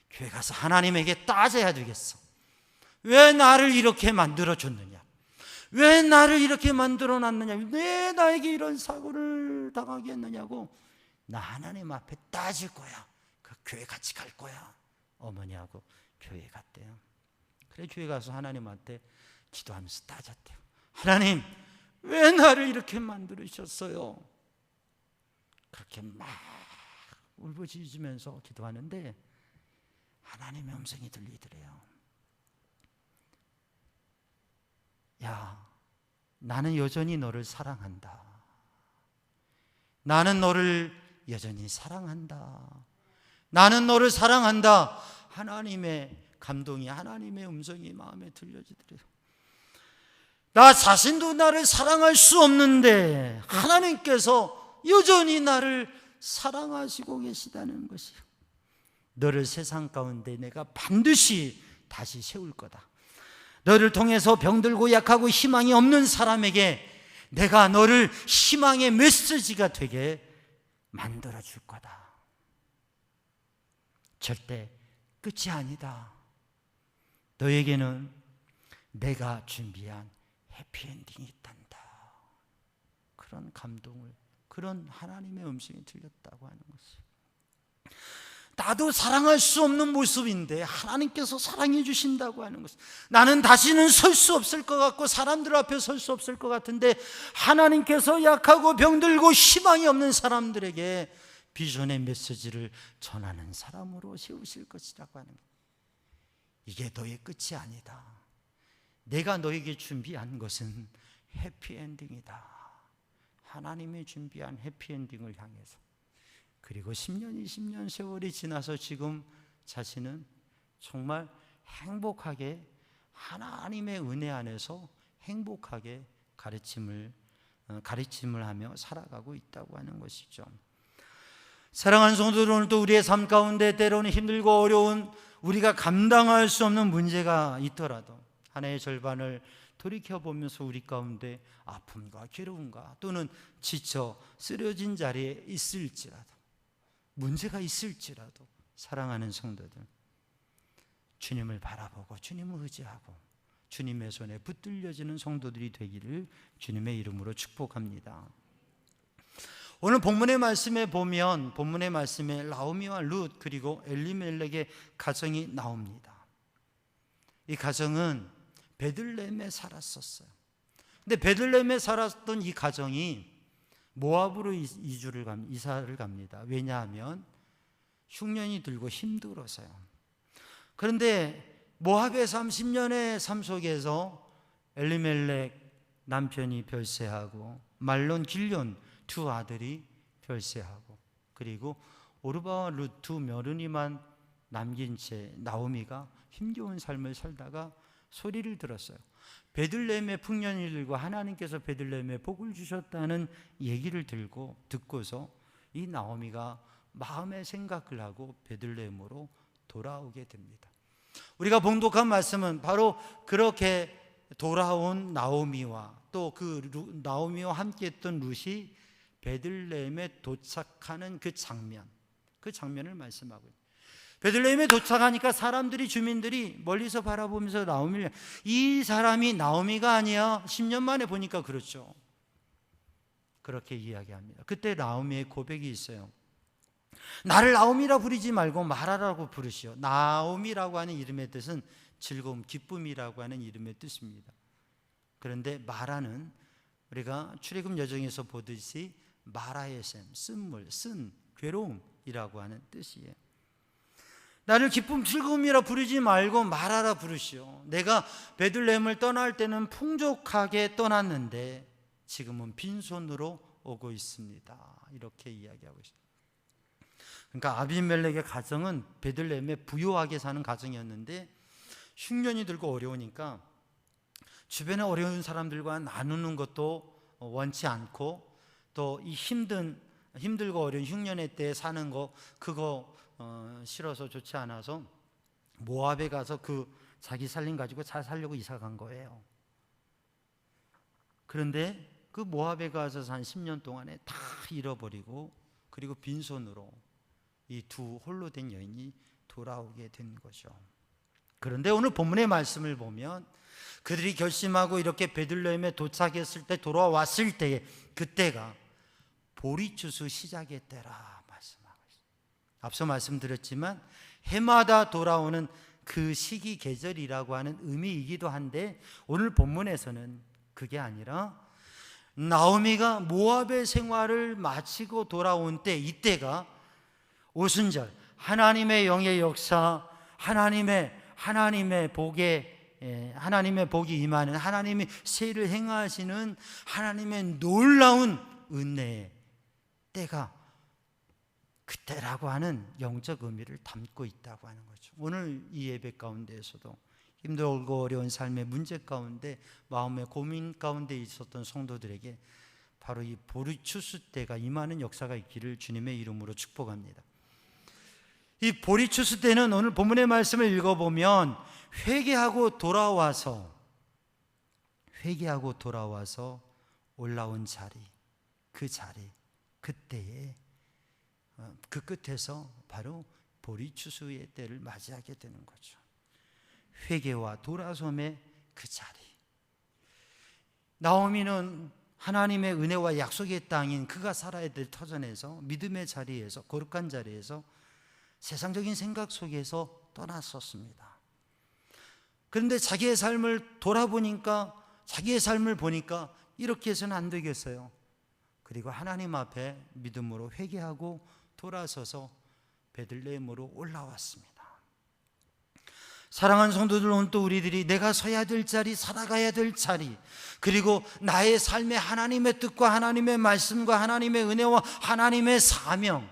교회 가서 하나님에게 따져야 되겠어. 왜 나를 이렇게 만들어줬느냐? 왜 나를 이렇게 만들어놨느냐? 왜 나에게 이런 사고를 당하게 했느냐고 나 하나님 앞에 따질 거야. 그 교회 같이 갈 거야. 어머니하고 교회 갔대요. 그래, 교회 가서 하나님한테 기도하면서 따졌대요. 하나님, 왜 나를 이렇게 만들으셨어요? 그렇게 막 울부짖으면서 기도하는데 하나님의 음성이 들리더래요. 야, 나는 여전히 너를 사랑한다. 나는 너를 여전히 사랑한다. 나는 너를 사랑한다. 하나님의 감동이, 하나님의 음성이 마음에 들려지더래요. 나 자신도 나를 사랑할 수 없는데 하나님께서 여전히 나를 사랑하시고 계시다는 것이요. 너를 세상 가운데 내가 반드시 다시 세울 거다. 너를 통해서 병들고 약하고 희망이 없는 사람에게 내가 너를 희망의 메시지가 되게 만들어 줄 거다. 절대 끝이 아니다. 너에게는 내가 준비한 해피엔딩이 있단다. 그런 감동을, 그런 하나님의 음성이 들렸다고 하는 것이에요. 나도 사랑할 수 없는 모습인데 하나님께서 사랑해 주신다고 하는 것은, 나는 다시는 설 수 없을 것 같고 사람들 앞에 설 수 없을 것 같은데 하나님께서 약하고 병들고 희망이 없는 사람들에게 비전의 메시지를 전하는 사람으로 세우실 것이라고 하는 거예요. 이게 너의 끝이 아니다. 내가 너에게 준비한 것은 해피엔딩이다. 하나님이 준비한 해피엔딩을 향해서. 그리고 10년, 20년 세월이 지나서 지금 자신은 정말 행복하게 하나님의 은혜 안에서 행복하게 가르침을 하며 살아가고 있다고 하는 것이죠. 사랑하는 성도들, 오늘도 우리의 삶 가운데 때로는 힘들고 어려운, 우리가 감당할 수 없는 문제가 있더라도 하나의 절반을 돌이켜보면서 우리 가운데 아픔과 괴로움과 또는 지쳐 쓰러진 자리에 있을지라도, 문제가 있을지라도 사랑하는 성도들, 주님을 바라보고 주님을 의지하고 주님의 손에 붙들려지는 성도들이 되기를 주님의 이름으로 축복합니다. 오늘 본문의 말씀에 보면, 본문의 말씀에 나오미와 룻 그리고 엘리멜렉의 가정이 나옵니다. 이 가정은 베들레헴에 살았었어요. 근데 베들레헴에 살았던 이 가정이 모압으로 이사를 갑니다. 왜냐하면 흉년이 들고 힘들어서요. 그런데 모압의 30년의 삶 속에서 엘리멜렉 남편이 별세하고 말론 길론 두 아들이 별세하고, 그리고 오르바와 룻 두 며느리만 남긴 채 나오미가 힘겨운 삶을 살다가 소리를 들었어요. 베들레헴의 풍년이 들고 하나님께서 베들레헴에 복을 주셨다는 얘기를 듣고서 이 나오미가 마음의 생각을 하고 베들레헴으로 돌아오게 됩니다. 우리가 봉독한 말씀은 바로 그렇게 돌아온 나오미와 또 그 나오미와 함께 했던 룻이 베들레헴에 도착하는 그 장면을 말씀하고 있습니다. 베들레헴에 도착하니까 주민들이 멀리서 바라보면서 나오미를, 이 사람이 나오미가 아니야? 10년 만에 보니까 그렇죠. 그렇게 이야기합니다. 그때 나오미의 고백이 있어요. 나를 나오미라 부르지 말고 마라라고 부르시오. 나오미라고 하는 이름의 뜻은 즐거움, 기쁨이라고 하는 이름의 뜻입니다. 그런데 마라는 우리가 출애굽 여정에서 보듯이 마라의 셈, 쓴물, 괴로움이라고 하는 뜻이에요. 나를 기쁨, 즐거움이라 부르지 말고 마라라 부르시오. 내가 베들레헴을 떠날 때는 풍족하게 떠났는데 지금은 빈손으로 오고 있습니다. 이렇게 이야기하고 있습니다. 그러니까 아비멜렉의 가정은 베들레헴에 부유하게 사는 가정이었는데 흉년이 들고 어려우니까 주변에 어려운 사람들과 나누는 것도 원치 않고, 또 이 힘들고 어려운 흉년의 때에 사는 거 그거 싫어서 좋지 않아서 모압에 가서 그 자기 살림 가지고 잘 살려고 이사 간 거예요. 그런데 그 모압에 가서 한 10년 동안에 다 잃어버리고, 그리고 빈손으로 이 두 홀로 된 여인이 돌아오게 된 거죠. 그런데 오늘 본문의 말씀을 보면 그들이 결심하고 이렇게 베들레헴에 도착했을 때, 돌아왔을 때에 그때가 보리추수 시작의 때라 말씀하고 있습니다. 앞서 말씀드렸지만 해마다 돌아오는 그 시기 계절이라고 하는 의미이기도 한데, 오늘 본문에서는 그게 아니라 나오미가 모압의 생활을 마치고 돌아온 때, 이때가 오순절, 하나님의 영의 역사, 하나님의 복이 임하는, 하나님이 세를 행하시는 하나님의 놀라운 은혜의 때가 그때라고 하는 영적 의미를 담고 있다고 하는 거죠. 오늘 이 예배 가운데에서도 힘들고 어려운 삶의 문제 가운데, 마음의 고민 가운데 있었던 성도들에게 바로 이 보리추수 때가 임하는 역사가 있기를 주님의 이름으로 축복합니다. 이 보리추수 때는 오늘 본문의 말씀을 읽어보면 회개하고 돌아와서 올라온 자리, 그때에 그 끝에서 바로 보리추수의 때를 맞이하게 되는 거죠. 회개와 돌아섬의 그 자리. 나오미는 하나님의 은혜와 약속의 땅인 그가 살아야 될 터전에서, 믿음의 자리에서, 거룩한 자리에서 세상적인 생각 속에서 떠났었습니다. 그런데 자기의 삶을 보니까 이렇게 해서는 안 되겠어요. 그리고 하나님 앞에 믿음으로 회개하고 돌아서서 베들레헴으로 올라왔습니다. 사랑하는 성도들, 오늘 또 우리들이 내가 서야 될 자리, 살아가야 될 자리, 그리고 나의 삶에 하나님의 뜻과 하나님의 말씀과 하나님의 은혜와 하나님의 사명,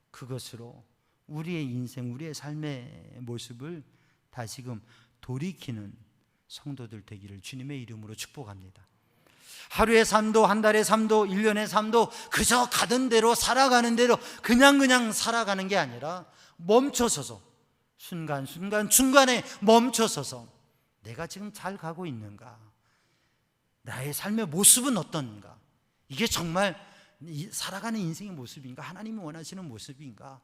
그것으로 우리의 인생, 우리의 삶의 모습을 다시금 돌이키는 성도들 되기를 주님의 이름으로 축복합니다. 하루의 삶도, 한 달의 삶도, 1년의 삶도 그저 가던 대로, 살아가는 대로 그냥 살아가는 게 아니라 멈춰서서, 중간에 멈춰서서 내가 지금 잘 가고 있는가, 나의 삶의 모습은 어떤가, 이게 정말 살아가는 인생의 모습인가, 하나님이 원하시는 모습인가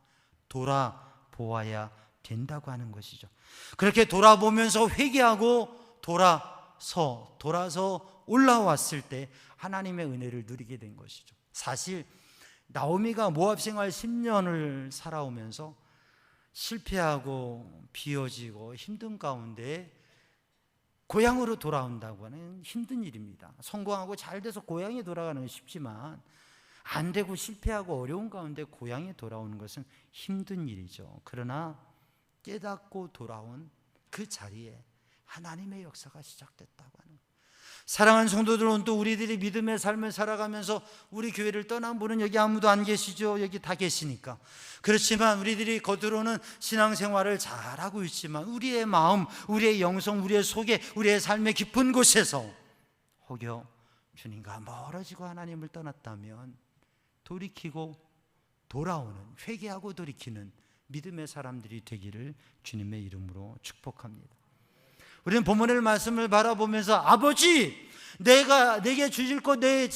돌아보아야 된다고 하는 것이죠. 그렇게 돌아보면서 회개하고 돌아서 올라왔을 때 하나님의 은혜를 누리게 된 것이죠. 사실 나오미가 모압 생활 10년을 살아오면서 실패하고 비어지고 힘든 가운데 고향으로 돌아온다고 하는 힘든 일입니다. 성공하고 잘 돼서 고향에 돌아가는 건 쉽지만 안 되고 실패하고 어려운 가운데 고향에 돌아오는 것은 힘든 일이죠. 그러나 깨닫고 돌아온 그 자리에 하나님의 역사가 시작됐다고 하는 거예요. 사랑하는 성도들은 또 우리들이 믿음의 삶을 살아가면서 우리 교회를 떠난 분은 여기 아무도 안 계시죠. 여기 다 계시니까. 그렇지만 우리들이 겉으로는 신앙생활을 잘하고 있지만 우리의 마음, 우리의 영성, 우리의 속에, 우리의 삶의 깊은 곳에서 혹여 주님과 멀어지고 하나님을 떠났다면 돌이키고 돌아오는, 회개하고 돌이키는 믿음의 사람들이 되기를 주님의 이름으로 축복합니다. 우리는 본문의 말씀을 바라보면서 아버지, 내게 주실 것, 내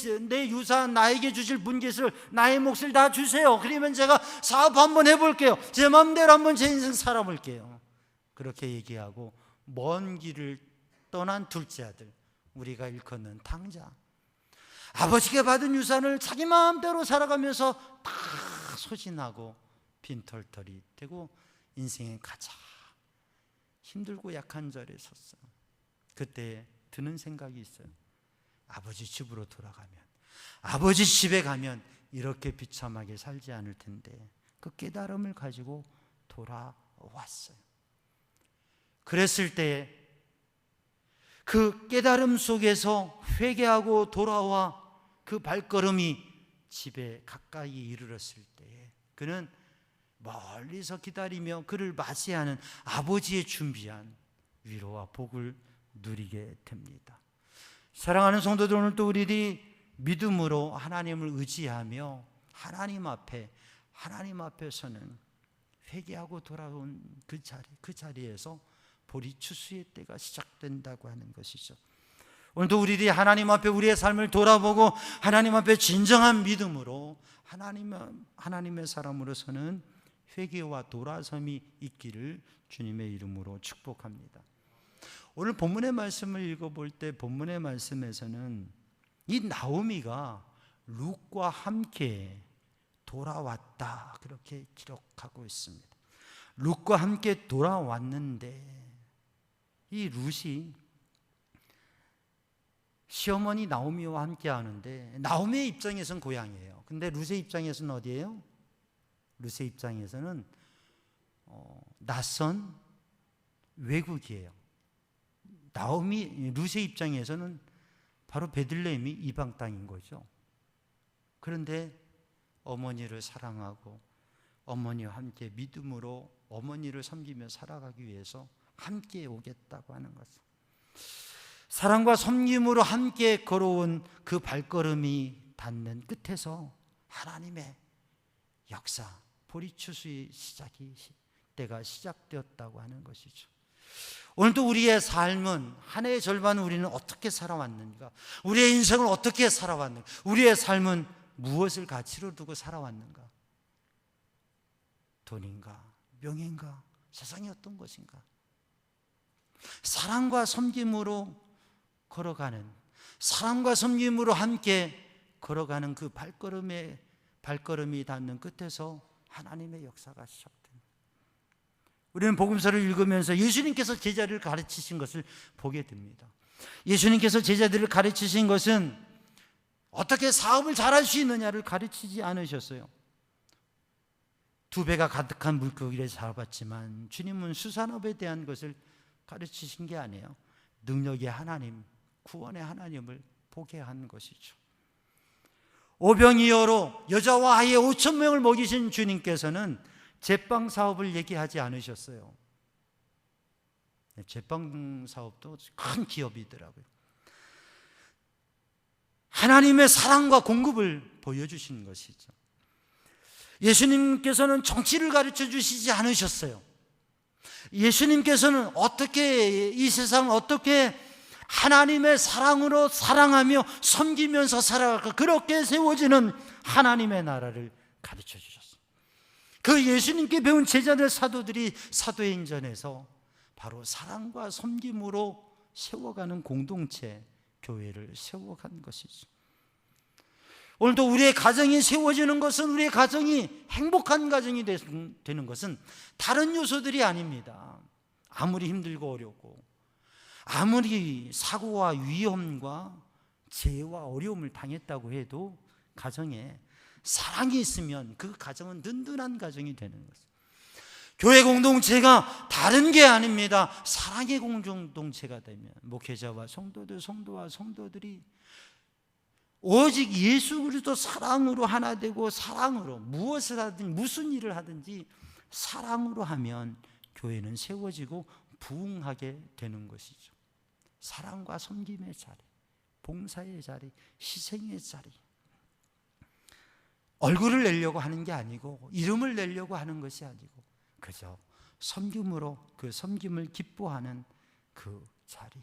유산, 나에게 주실 분깃을, 나의 몫을 다 주세요. 그러면 제가 사업 한번 해볼게요. 제 마음대로 한번 제 인생 살아볼게요. 그렇게 얘기하고 먼 길을 떠난 둘째 아들, 우리가 일컫는 탕자, 아버지께 받은 유산을 자기 마음대로 살아가면서 다 소진하고 빈털털이 되고 인생의 가장 힘들고 약한 자리에 섰어요. 그때 드는 생각이 있어요. 아버지 집으로 돌아가면, 아버지 집에 가면 이렇게 비참하게 살지 않을 텐데, 그 깨달음을 가지고 돌아왔어요. 그랬을 때 그 깨달음 속에서 회개하고 돌아와 그 발걸음이 집에 가까이 이르렀을 때 그는 멀리서 기다리며 그를 맞이하는 아버지의 준비한 위로와 복을 누리게 됩니다. 사랑하는 성도들, 오늘 또 우리들이 믿음으로 하나님을 의지하며 하나님 앞에서는 회개하고 돌아온 그 자리에서 보리 추수의 때가 시작된다고 하는 것이죠. 오늘도 우리들이 하나님 앞에 우리의 삶을 돌아보고 하나님 앞에 진정한 믿음으로 하나님의 사람으로서는 회개와 돌아섬이 있기를 주님의 이름으로 축복합니다. 오늘 본문의 말씀을 읽어볼 때 본문의 말씀에서는 이 나오미가 룻과 함께 돌아왔다, 그렇게 기록하고 있습니다. 룻과 함께 돌아왔는데 이 룻이 시어머니 나오미와 함께 하는데, 나오미의 입장에서는 고향이에요. 근데 룻의 입장에서는 어디예요? 룻의 입장에서는 낯선 외국이에요. 룻의 입장에서는 바로 베들레헴이 이방 땅인 거죠. 그런데 어머니를 사랑하고 어머니와 함께 믿음으로 어머니를 섬기며 살아가기 위해서 함께 오겠다고 하는 것을, 사랑과 섬김으로 함께 걸어온 그 발걸음이 닿는 끝에서 하나님의 역사, 보리추수의 때가 시작되었다고 하는 것이죠. 오늘도 우리의 삶은, 한 해의 절반은 우리는 어떻게 살아왔는가, 우리의 인생을 어떻게 살아왔는가, 우리의 삶은 무엇을 가치로 두고 살아왔는가, 돈인가, 명예인가, 세상이 어떤 것인가, 사랑과 섬김으로 걸어가는, 사랑과 섬김으로 함께 걸어가는 그 발걸음이 닿는 끝에서 하나님의 역사가 시작됩니다. 우리는 복음서를 읽으면서 예수님께서 제자들을 가르치신 것을 보게 됩니다. 예수님께서 제자들을 가르치신 것은 어떻게 사업을 잘할 수 있느냐를 가르치지 않으셨어요. 2배가 가득한 물고기를 잡았지만 주님은 수산업에 대한 것을 가르치신 게 아니에요. 능력의 하나님, 구원의 하나님을 보게 한 것이죠. 오병이어로 여자와 아이 5,000명을 먹이신 주님께서는 제빵 사업을 얘기하지 않으셨어요. 제빵 사업도 큰 기업이더라고요. 하나님의 사랑과 공급을 보여주신 것이죠. 예수님께서는 정치를 가르쳐 주시지 않으셨어요. 예수님께서는 어떻게 이 세상을 어떻게 하나님의 사랑으로 사랑하며 섬기면서 살아갈까, 그렇게 세워지는 하나님의 나라를 가르쳐 주셨어요. 그 예수님께 배운 제자들 사도들이 사도행전에서 바로 사랑과 섬김으로 세워가는 공동체, 교회를 세워간 것이죠. 오늘도 우리의 가정이 세워지는 것은, 우리의 가정이 행복한 가정이 되는 것은 다른 요소들이 아닙니다. 아무리 힘들고 어렵고, 아무리 사고와 위험과 재해와 어려움을 당했다고 해도 가정에 사랑이 있으면 그 가정은 든든한 가정이 되는 것입니다. 교회 공동체가 다른 게 아닙니다. 사랑의 공동체가 되면 목회자와 성도들, 성도와 성도들이 오직 예수 그리스도 사랑으로 하나 되고, 사랑으로 무엇을 하든지 무슨 일을 하든지 사랑으로 하면 교회는 세워지고 부흥하게 되는 것이죠. 사랑과 섬김의 자리, 봉사의 자리, 희생의 자리. 얼굴을 내려고 하는 게 아니고, 이름을 내려고 하는 것이 아니고, 그저 섬김으로 그 섬김을 기뻐하는 그 자리,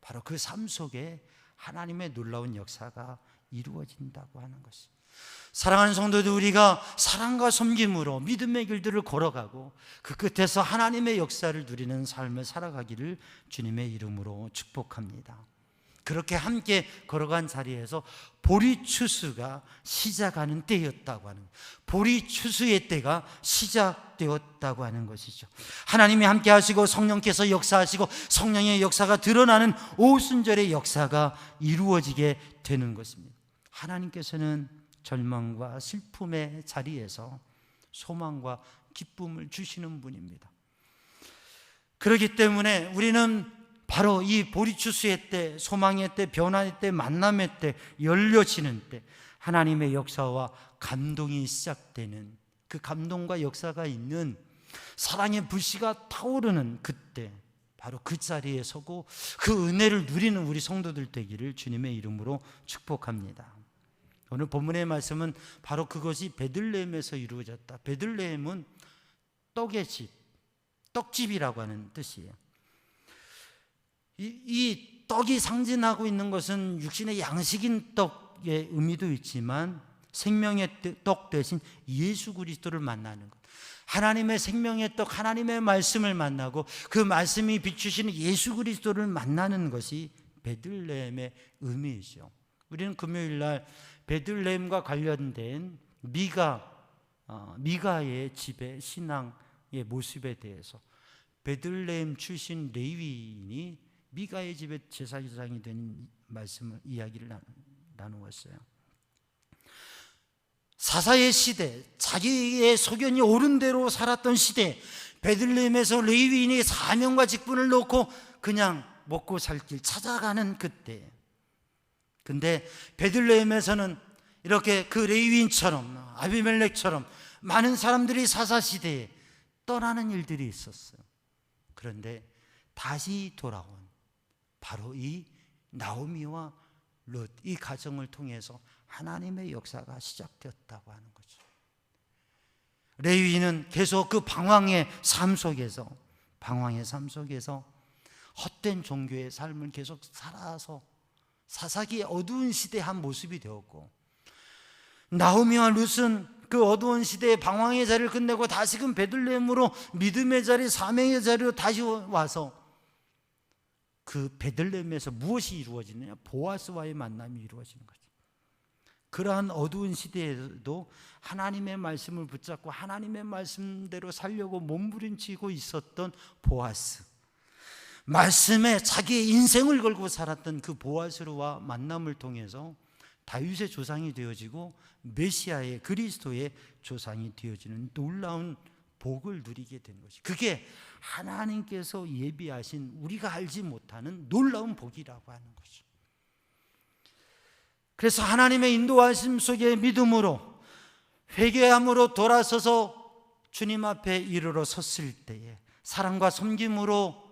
바로 그 삶 속에 하나님의 놀라운 역사가 이루어진다고 하는 것입니다. 사랑하는 성도들, 우리가 사랑과 섬김으로 믿음의 길들을 걸어가고 그 끝에서 하나님의 역사를 누리는 삶을 살아가기를 주님의 이름으로 축복합니다. 그렇게 함께 걸어간 자리에서 보리추수가 시작하는 때였다고 하는, 보리추수의 때가 시작되었다고 하는 것이죠. 하나님이 함께 하시고 성령께서 역사하시고 성령의 역사가 드러나는 오순절의 역사가 이루어지게 되는 것입니다. 하나님께서는 절망과 슬픔의 자리에서 소망과 기쁨을 주시는 분입니다. 그렇기 때문에 우리는 바로 이 보리추수의 때, 소망의 때, 변화의 때, 만남의 때, 열려지는 때, 하나님의 역사와 감동이 시작되는, 그 감동과 역사가 있는, 사랑의 불씨가 타오르는 그때, 바로 그 자리에 서고 그 은혜를 누리는 우리 성도들 되기를 주님의 이름으로 축복합니다. 오늘 본문의 말씀은 바로 그것이 베들레헴에서 이루어졌다. 베들레헴은 떡의 집, 떡집이라고 하는 뜻이에요. 이 떡이 상징하고 있는 것은 육신의 양식인 떡의 의미도 있지만 생명의 떡 대신 예수 그리스도를 만나는 것, 하나님의 생명의 떡, 하나님의 말씀을 만나고 그 말씀이 비추시는 예수 그리스도를 만나는 것이 베들레헴의 의미이죠. 우리는 금요일 날 베들레헴과 관련된 미가의 집의 신앙의 모습에 대해서, 베들레헴 출신 레위인이 미가의 집에 제사장이 된 말씀을, 이야기를 나누었어요. 사사의 시대, 자기의 소견이 옳은 대로 살았던 시대, 베들레헴에서 레위인이 사명과 직분을 놓고 그냥 먹고 살 길 찾아가는 그때, 근데 베들레헴에서는 이렇게 그 레위인처럼, 아비멜렉처럼 많은 사람들이 사사시대에 떠나는 일들이 있었어요. 그런데 다시 돌아온 바로 이 나오미와 룻, 이 가정을 통해서 하나님의 역사가 시작되었다고 하는 거죠. 레위인은 계속 그 방황의 삶 속에서 헛된 종교의 삶을 계속 살아서 사사기의 어두운 시대의 한 모습이 되었고, 나오미와 룻은 그 어두운 시대의 방황의 자리를 끝내고 다시금 베들레헴으로 믿음의 자리, 사명의 자리로 다시 와서 그 베들레헴에서 무엇이 이루어지느냐? 보아스와의 만남이 이루어지는 거죠. 그러한 어두운 시대에도 하나님의 말씀을 붙잡고 하나님의 말씀대로 살려고 몸부림치고 있었던 보아스, 말씀에 자기의 인생을 걸고 살았던 그 보아스와 만남을 통해서 다윗의 조상이 되어지고 메시아의, 그리스도의 조상이 되어지는 놀라운 복을 누리게 된 것이, 그게 하나님께서 예비하신 우리가 알지 못하는 놀라운 복이라고 하는 거죠. 그래서 하나님의 인도하심 속에 믿음으로 회개함으로 돌아서서 주님 앞에 이르러 섰을 때에 사랑과 섬김으로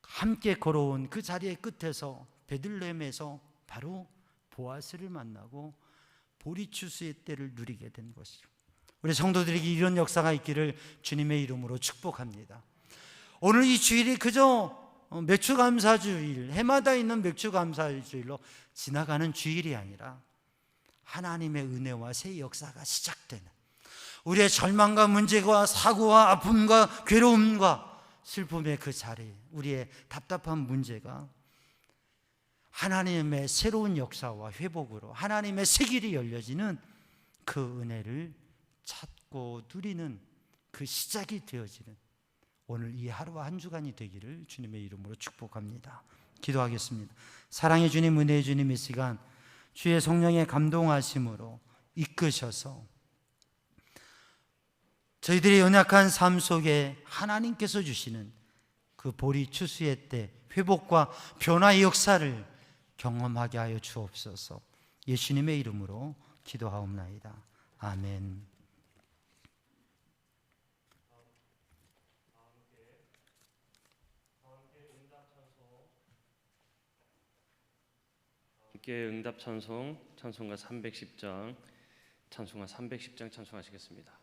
함께 걸어온 그 자리의 끝에서 베들레헴에서 바로 보아스를 만나고 보리추수의 때를 누리게 된 것이죠. 우리 성도들에게 이런 역사가 있기를 주님의 이름으로 축복합니다. 오늘 이 주일이 그저 맥주감사주일, 해마다 있는 맥주감사주일로 지나가는 주일이 아니라 하나님의 은혜와 새 역사가 시작되는, 우리의 절망과 문제와 사고와 아픔과 괴로움과 슬픔의 그 자리, 우리의 답답한 문제가 하나님의 새로운 역사와 회복으로 하나님의 새 길이 열려지는 그 은혜를 찾고 누리는 그 시작이 되어지는 오늘 이 하루와 한 주간이 되기를 주님의 이름으로 축복합니다. 기도하겠습니다. 사랑의 주님, 은혜의 주님, 이 시간 주의 성령의 감동하심으로 이끄셔서 저희들의 연약한 삶 속에 하나님께서 주시는 그 보리 추수의 때 회복과 변화의 역사를 경험하게 하여 주옵소서. 예수님의 이름으로 기도하옵나이다. 아멘. 함께 응답 찬송, 찬송가 310장, 찬송가 310장 찬송하시겠습니다.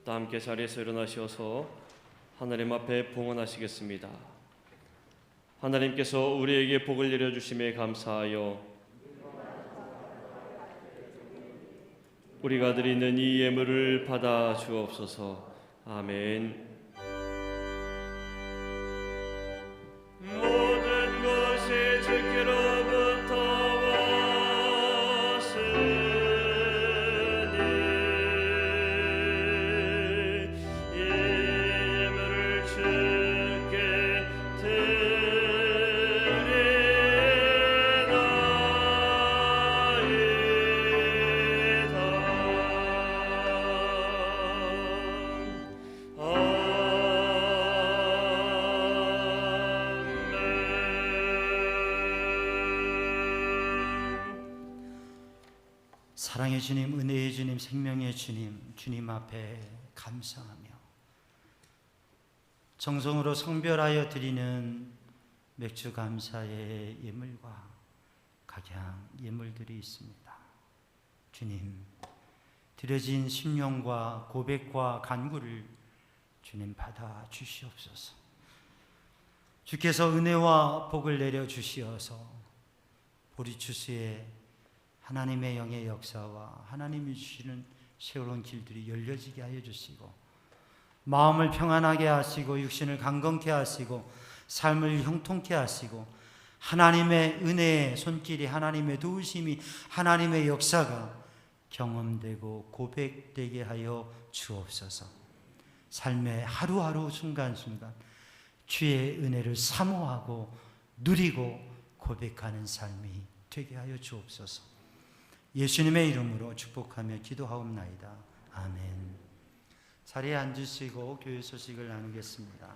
함께 자리에서 일어나셔서 하나님 앞에 봉헌하시겠습니다. 하나님께서 우리에게 복을 내려주심에 감사하여 우리가 드리는 이 예물을 받아 주옵소서. 아멘. 모든 것이 주께로부터 왔으니 이 예물을 주께 드리나이다. 사랑의 주님, 은혜의 주님, 생명의 주님, 주님 앞에 감사하며 정성으로 성별하여 드리는 맥주 감사의 예물과 각양 예물들이 있습니다. 주님, 드려진 심령과 고백과 간구를 주님 받아 주시옵소서. 주께서 은혜와 복을 내려 주시어서 보리추수에 하나님의 영의 역사와 하나님이 주시는 새로운 길들이 열려지게 하여 주시고, 마음을 평안하게 하시고 육신을 강건케 하시고 삶을 형통케 하시고, 하나님의 은혜의 손길이, 하나님의 도우심이, 하나님의 역사가 경험되고 고백되게 하여 주옵소서. 삶의 하루하루 순간순간 주의 은혜를 사모하고 누리고 고백하는 삶이 되게 하여 주옵소서. 예수님의 이름으로 축복하며 기도하옵나이다. 아멘. 자리에 앉으시고 교회 소식을 나누겠습니다.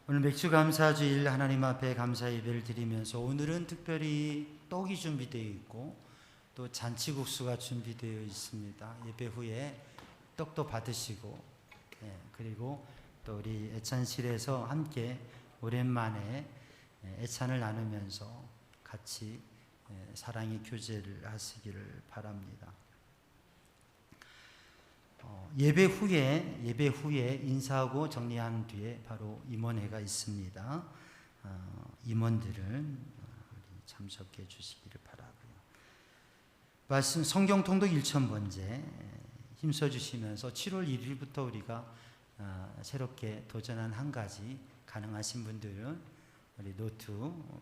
오늘 맥주감사주일 하나님 앞에 감사 예배를 드리면서 오늘은 특별히 떡이 준비되어 있고 또 잔치국수가 준비되어 있습니다. 예배 후에 떡도 받으시고, 그리고 또 우리 애찬실에서 함께 오랜만에 애찬을 나누면서 같이 사랑의 교제를 하시기를 바랍니다. 예배 후에 인사하고 정리한 뒤에 바로 임원회가 있습니다. 임원들은 참석해 주시기를 바라고요. 말씀 성경 통독 1000번째 힘써 주시면서 7월 1일부터 우리가 새롭게 도전한 한 가지, 가능하신 분들은 우리 노트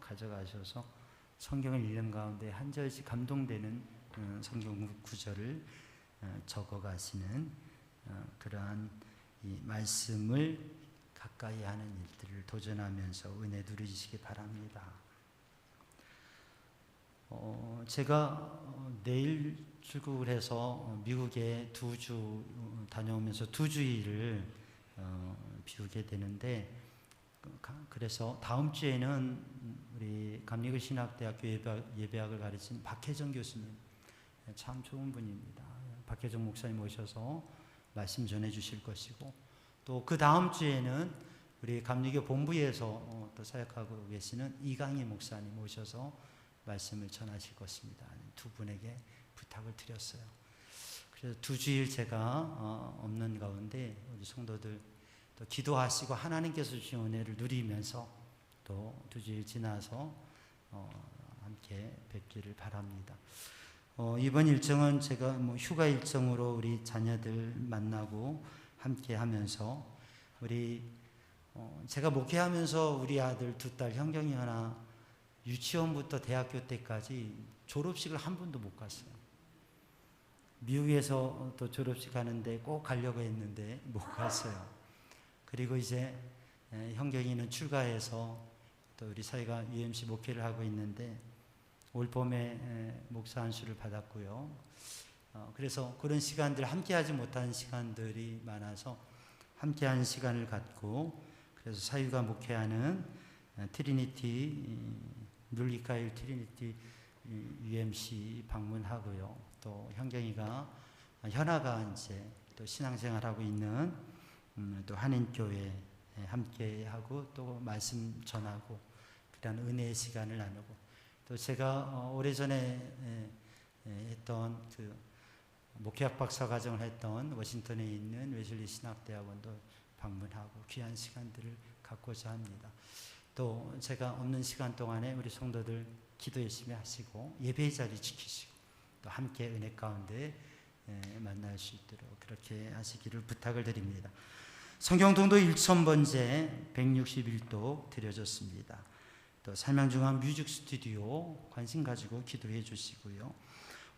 가져가셔서 성경을 읽는 가운데 한 절씩 감동되는 성경 구절을 적어가시는 그러한 이 말씀을 가까이 하는 일들을 도전하면서 은혜 누리시기 바랍니다. 제가 내일 출국을 해서 미국에 2주 다녀오면서 2주일을 비우게 되는데, 그래서 다음 주에는 우리 감리교 신학대학교 예배학을 가르친 박혜정 교수님, 참 좋은 분입니다. 박혜정 목사님 오셔서 말씀 전해 주실 것이고, 또 그 다음 주에는 우리 감리교 본부에서 또 사역하고 계시는 이강희 목사님 오셔서 말씀을 전하실 것입니다. 두 분에게 부탁을 드렸어요. 그래서 2주일 제가 없는 가운데 우리 성도들 또 기도하시고 하나님께서 주신 은혜를 누리면서 또 2주일 지나서 함께 뵙기를 바랍니다. 이번 일정은 제가 휴가 일정으로 우리 자녀들 만나고 함께 하면서 제가 목회하면서 우리 아들 2딸 현경이 하나 유치원부터 대학교 때까지 졸업식을 한 번도 못 갔어요. 미국에서 또 졸업식 가는데 꼭 가려고 했는데 못 갔어요. 그리고 이제 현경이는 출가해서 또 우리 사이가 UMC 목회를 하고 있는데 올 봄에 목사 안수를 받았고요. 그래서 그런 시간들, 함께하지 못한 시간들이 많아서 함께하는 시간을 갖고, 그래서 사유가 목회하는 트리니티 눌리카일 트리니티 UMC 방문하고요. 또 현아가 이제 또 신앙생활하고 있는 또 한인교회 함께하고 또 말씀 전하고 그런 은혜의 시간을 나누고, 또 제가 오래전에 했던 그 목회학 박사 과정을 했던 워싱턴에 있는 웨슬리 신학대학원도 방문하고 귀한 시간들을 갖고자 합니다. 또 제가 없는 시간 동안에 우리 성도들 기도 열심히 하시고 예배의 자리 지키시고 또 함께 은혜 가운데 만날 수 있도록 그렇게 하시기를 부탁을 드립니다. 성경통독 1000번째 161도 드려졌습니다. 또 살명중앙 뮤직 스튜디오 관심 가지고 기도해 주시고요.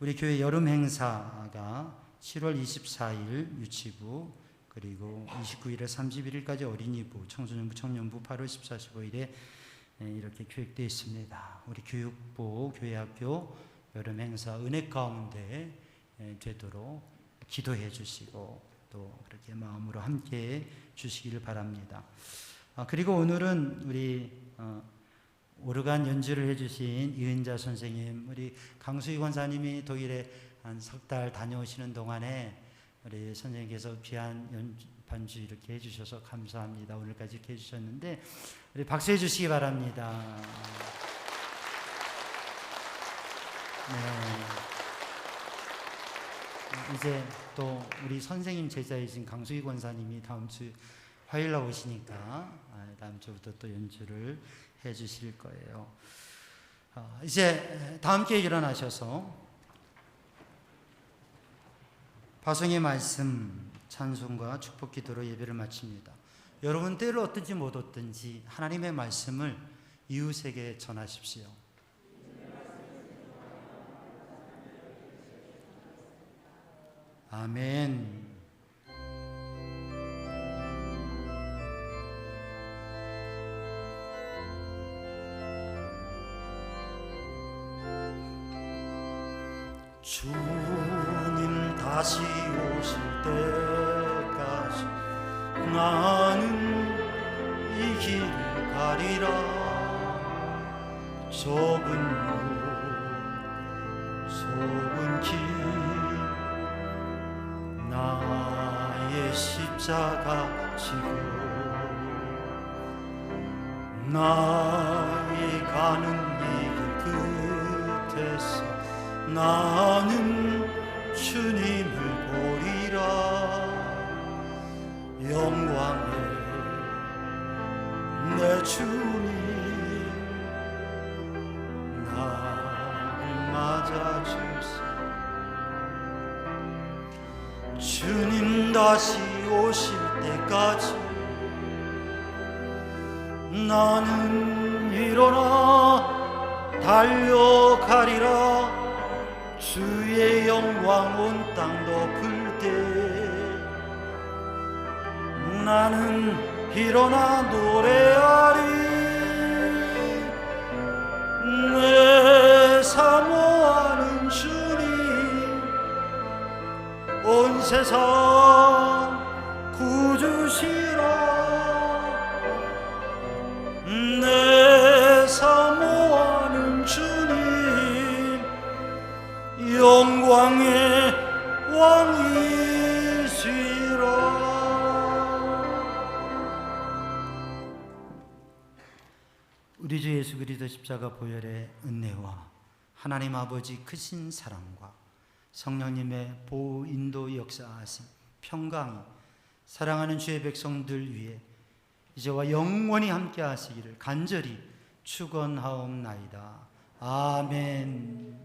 우리 교회 여름 행사가 7월 24일 유치부, 그리고 29일에 31일까지 어린이부, 청소년부, 청년부 8월 14, 15일에 이렇게 계획되어 있습니다. 우리 교육부, 교회학교 여름 행사 은혜 가운데 되도록 기도해 주시고 또 그렇게 마음으로 함께 주시기를 바랍니다. 그리고 오늘은 우리 오르간 연주를 해주신 이은자 선생님, 우리 강수희 권사님이 독일에 한 석 달 다녀오시는 동안에 우리 선생님께서 귀한 반주 이렇게 해주셔서 감사합니다. 오늘까지 이렇게 해주셨는데 우리 박수해 주시기 바랍니다. 네. 이제 또 우리 선생님 제자이신 강수희 권사님이 다음 주 화요일 날 오시니까 다음 주부터 또 연주를 해주실 거예요. 이제 다 함께 일어나셔서 파송의 말씀, 찬송과 축복 기도로 예배를 마칩니다. 여러분 때를 어떤지 못 어떤지 하나님의 말씀을 이웃에게 전하십시오. 아멘. 주님 다시 오실 때까지 나는 이 길을 가리라. 좁은 길 나의 십자가 지고 나의 가는 이 길 끝에서 나는 주님을 보리라. 영광의 내 주님 나를 맞아주세. 주님 다시 오실 때까지 나는 일어나 달려가리라. 주의 영광 온 땅 덮을 때 나는 일어나 노래하리. 내 사모하는 주님 온 세상 구주시라. 내 사모하는 주님 영광의 왕이시라. 우리 주 예수 그리스도 십자가 보혈의 은혜와 하나님 아버지 크신 사랑과 성령님의 보호 인도 역사하심 평강이 사랑하는 주의 백성들 위해 이제와 영원히 함께 하시기를 간절히 축원하옵나이다. 아멘.